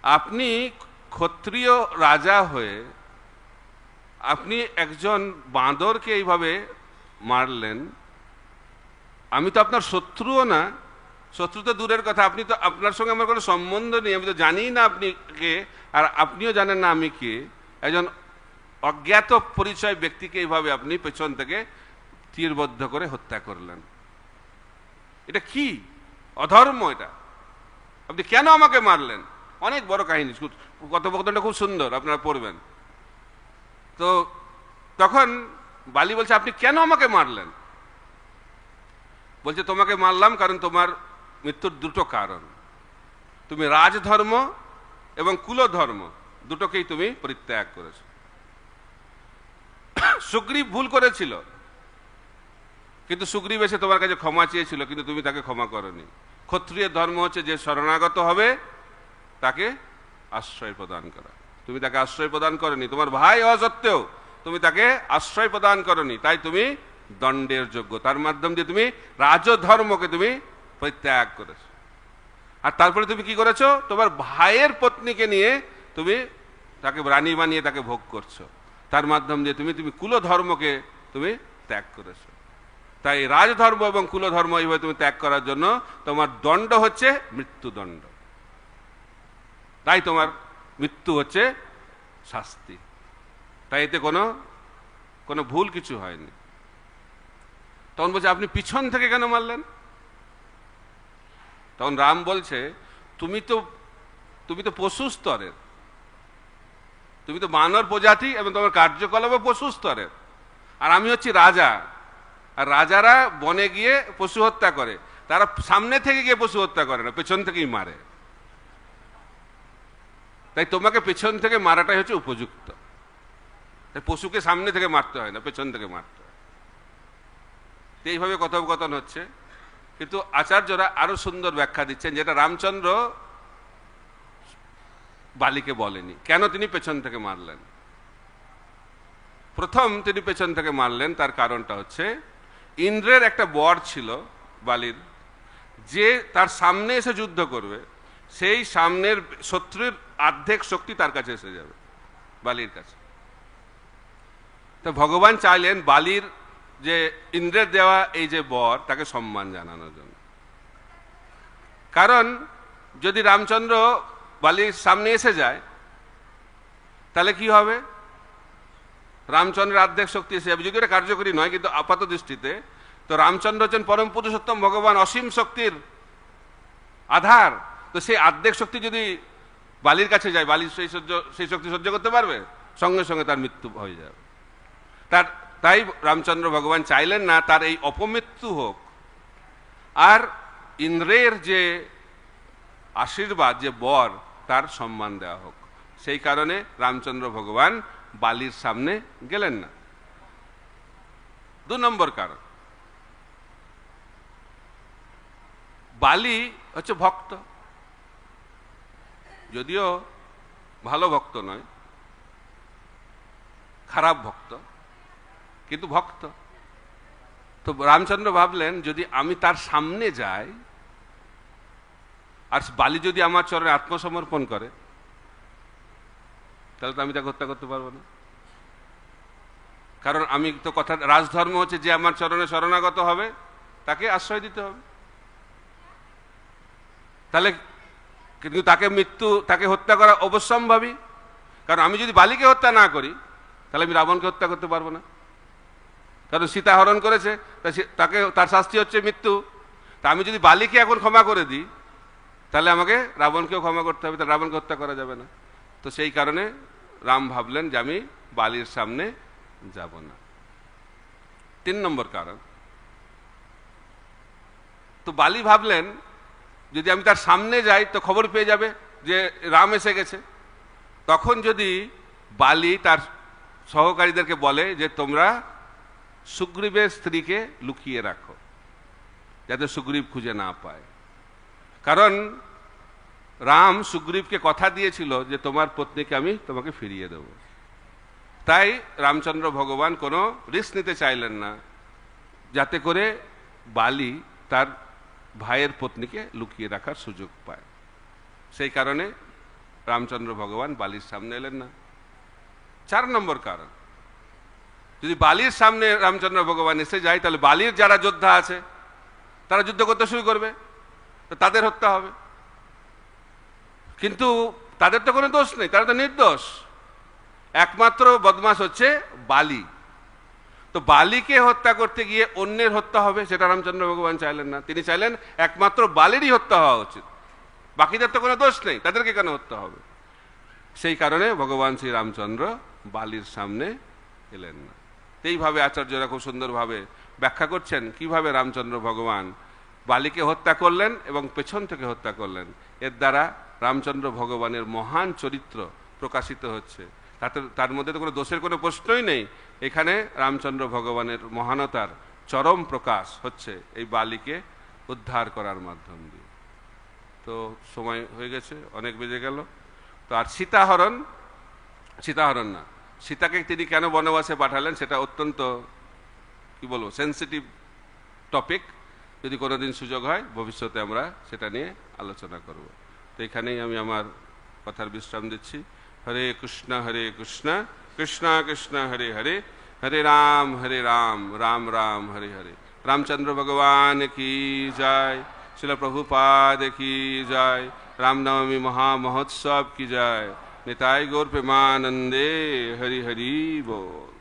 আপনি ক্ষত্রিয় রাজা হয়ে আপনি একজন বাঁদরকে এইভাবে মারলেন। আমি তো আপনার শত্রুও না, শত্রু তো দূরের কথা, আপনি তো, আপনার সঙ্গে আমার কোনো সম্বন্ধ নেই, আমি তো জানি না আপনি কে, আর আপনিও জানেন না আমি কে। একজন অজ্ঞাত পরিচয় ব্যক্তিকে এইভাবে আপনি পেছন থেকে তীরবদ্ধ করে হত্যা করলেন। এটা কি অধর্ম, এটা আপনি কেন আমাকে মারলেন? অনেক বড় কাহিনী, কথোপকথনটা খুব সুন্দর, আপনারা পড়বেন। তো তখন বালি বলছে আপনি কেন আমাকে মারলেন? বলছে তোমাকে মারলাম কারণ তোমার মৃত্যুর দুটো কারণ, তুমি রাজধর্ম এবং কুলধর্ম দুটোকেই তুমি পরিত্যাগ করেছ। সুগ্রীব ভুল করেছিল, কিন্তু সুগ্রীব এসে তোমার কাছে ক্ষমা চেয়েছিল, কিন্তু তুমি তাকে ক্ষমা করনি। ক্ষত্রিয় ধর্ম হচ্ছে যে শরণাগত হবে তাকে আশ্রয় প্রদান করা, তুমি তাকে আশ্রয় প্রদান করনি। তোমার ভাই হওয়া সত্ত্বেও তুমি তাকে আশ্রয় প্রদান করনি, তাই তুমি দণ্ডের যোগ্য। তার মাধ্যম দিয়ে তুমি রাজধর্মকে তুমি পরিত্যাগ করেছো। আর তারপরে তুমি কি করেছো, তোমার ভাইয়ের পত্নীকে নিয়ে তুমি তাকে রানী বানিয়ে তাকে ভোগ করছো, তার মাধ্যম দিয়ে তুমি কুলধর্মকে তুমি ত্যাগ করেছো। তাই রাজধর্ম এবং কুলধর্ম এইভাবে তুমি ত্যাগ করার জন্য তোমার দণ্ড হচ্ছে মৃত্যুদণ্ড। তাই তোমার মৃত্যু হচ্ছে শাস্তি। তাই এতে কোনো ভুল কিছু হয়নি। তখন বলছে আপনি পিছন থেকে কেন মারলেন? তখন রাম বলছে তুমি তো পশু স্তরের, তুমি তো মানব প্রজাতি এবং তোমার কার্যকলাপও পশু স্তরের, আর আমি হচ্ছি রাজা। আর রাজারা বনে গিয়ে পশু হত্যা করে, তারা সামনে থেকে গিয়ে পশু হত্যা করে না, পেছন থেকেই মারে। তাই তোমাকে পেছন থেকে মারাটাই হচ্ছে উপযুক্ত। পশুকে সামনে থেকে মারতে হয় না, পেছন থেকে মারতে হয়। এইভাবে কথোপকথন হচ্ছে, কিন্তু আচার্যরা আরো সুন্দর ব্যাখ্যা দিচ্ছেন, যেটা রামচন্দ্র বালিকে বলেনি। কেন তিনি পেছন থেকে মারলেন? প্রথম তিনি পেছন থেকে মারলেন, তার কারণটা হচ্ছে ইন্দ্রের একটা বর ছিল বালির, যে তার সামনে এসে যুদ্ধ করবে, সেই সামনের শত্রুর অর্ধেক শক্তি তার কাছে এসে যাবে, বালির কাছে। তো ভগবান চাইলেন বালির যে ইন্দ্রের দেওয়া এই যে বর, তাকে সম্মান জানানোর জন্য। কারণ যদি রামচন্দ্র বালির সামনে এসে যায় তাহলে কি হবে? রামচন্দ্রের অর্ধেক শক্তি এসে যাবে, যদিও এটা কার্যকরী নয়, কিন্তু আপাত দৃষ্টিতে তো রামচন্দ্র হচ্ছেন পরম পুরুষোত্তম ভগবান, অসীম শক্তির আধার। তো সেই অর্ধেক শক্তি যদি বালির কাছে যায়, বালি সেই শক্তি সহ্য করতে পারবে? সঙ্গে সঙ্গে তার মৃত্যু হয়ে যাবে। তাই রামচন্দ্র ভগবান চাইলেন না তার এই অপমৃত্যু হোক, আর ইন্দ্রের যে আশীর্বাদ, যে বর, তার সম্মান দেওয়া হোক। সেই কারণে রামচন্দ্র ভগবান বালির সামনে গেলেন না। 2 নম্বর কারণ, বালি হচ্ছে ভক্ত, যদিও ভালো ভক্ত নয়, খারাপ ভক্ত, কিন্তু ভক্ত। তো রামচন্দ্র ভাবলেন যদি আমি তার সামনে যাই, আর বালি যদি আমার চরণে আত্মসমর্পণ করে, তাহলে তো আমি তাকে হত্যা করতে পারবো না। কারণ আমি তো কথা, রাজধর্ম হচ্ছে যে আমার চরণে শরণাগত হবে তাকে আশ্রয় দিতে হবে। তাহলে কিন্তু তাকে হত্যা করা অবশ্যম্ভাবী। কারণ আমি যদি বালিকে হত্যা না করি, তাহলে আমি রাবণকে হত্যা করতে পারবো না। কারণ সীতা হরণ করেছে, তার শাস্তি হচ্ছে মৃত্যু। তা আমি যদি বালিকে এখন ক্ষমা করে দিই, তাহলে আমাকে রাবণকেও ক্ষমা করতে হবে, তাহলে রাবণকে হত্যা করা যাবে না। তো সেই কারণে রাম ভাবলেন যে আমি বালির সামনে যাব না। 3 নম্বর কারণ, তো বালি ভাবলেন যদি আমি তার সামনে যাই তো খবর পেয়ে যাবে যে রাম এসে গেছে। তখন যদি বালি তার সহকারীদেরকে বলে যে তোমরা সুগ্রীবের স্ত্রীকে লুকিয়ে রাখো, যাতে সুগ্রীব খুঁজে না পায়। কারণ রাম সুগ্রীবকে কথা দিয়েছিল যে তোমার পত্নীকে আমি তোমাকে ফিরিয়ে দেব। তাই রামচন্দ্র ভগবান কোনো রিস্ক নিতে চাইলেন না, যাতে করে বালি তার ভাইয়ের পত্নীকে লুকিয়ে রাখার সুযোগ পায়। সেই কারণে রামচন্দ্র ভগবান বালির সামনে এলেন না। 4 নম্বর কারণ, যদি বালির সামনে রামচন্দ্র ভগবান এসে যায়, তাহলে বালির যারা যোদ্ধা আছে তারা যুদ্ধ করতে শুরু করবে, তো তাদের হত্যা হবে। কিন্তু তাদের তো কোনো দোষ নেই, তারা তো নির্দোষ। একমাত্র বদমাশ হচ্ছে বালি। তো বালিকে হত্যা করতে গিয়ে অন্যের হত্যা হবে, সেটা রামচন্দ্র ভগবান চাইলেন না। তিনি চাইলেন একমাত্র বালিরই হত্যা হওয়া উচিত, বাকিদের তো কোনো দোষ নেই, তাদেরকে কেন হত্যা হবে? সেই কারণে ভগবান শ্রী রামচন্দ্র বালির সামনে এলেন না। এইভাবে আচার্যরা খুব সুন্দরভাবে ব্যাখ্যা করছেন কিভাবে রামচন্দ্র ভগবান বালিকে হত্যা করলেন এবং পেছন থেকে হত্যা করলেন। এর দ্বারা রামচন্দ্র ভগবানের মহান চরিত্র প্রকাশিত হচ্ছে। তার মধ্যে তো কোনো দোষের কোনো প্রশ্নই নেই। এখানে রামচন্দ্র ভগবানের মহানতার চরম প্রকাশ হচ্ছে এই বালিকে উদ্ধার করার মাধ্যম দিয়ে। তো সময় হয়ে গেছে, অনেক বেজে গেল। তো আর সীতাহরণ না, সীতাকে তিনি কেন বনবাসে পাঠালেন সেটা অত্যন্ত কি বলবো সেন্সিটিভ টপিক। যদি কোনোদিন সুযোগ হয় ভবিষ্যতে আমরা সেটা নিয়ে আলোচনা করব। তো এখানেই আমি আমার কথার বিশ্রাম দিচ্ছি। হরে কৃষ্ণ কৃষ্ণ কৃষ্ণ হরে হরে, হরে রাম রাম রাম হরে হরে। रामचंद्र भगवान की जय, श्रील प्रभुपाद की जय, रामनवमी महामहोत्सव की जय। निताई गौर प्रेमानंदे, हरि हरि बोल।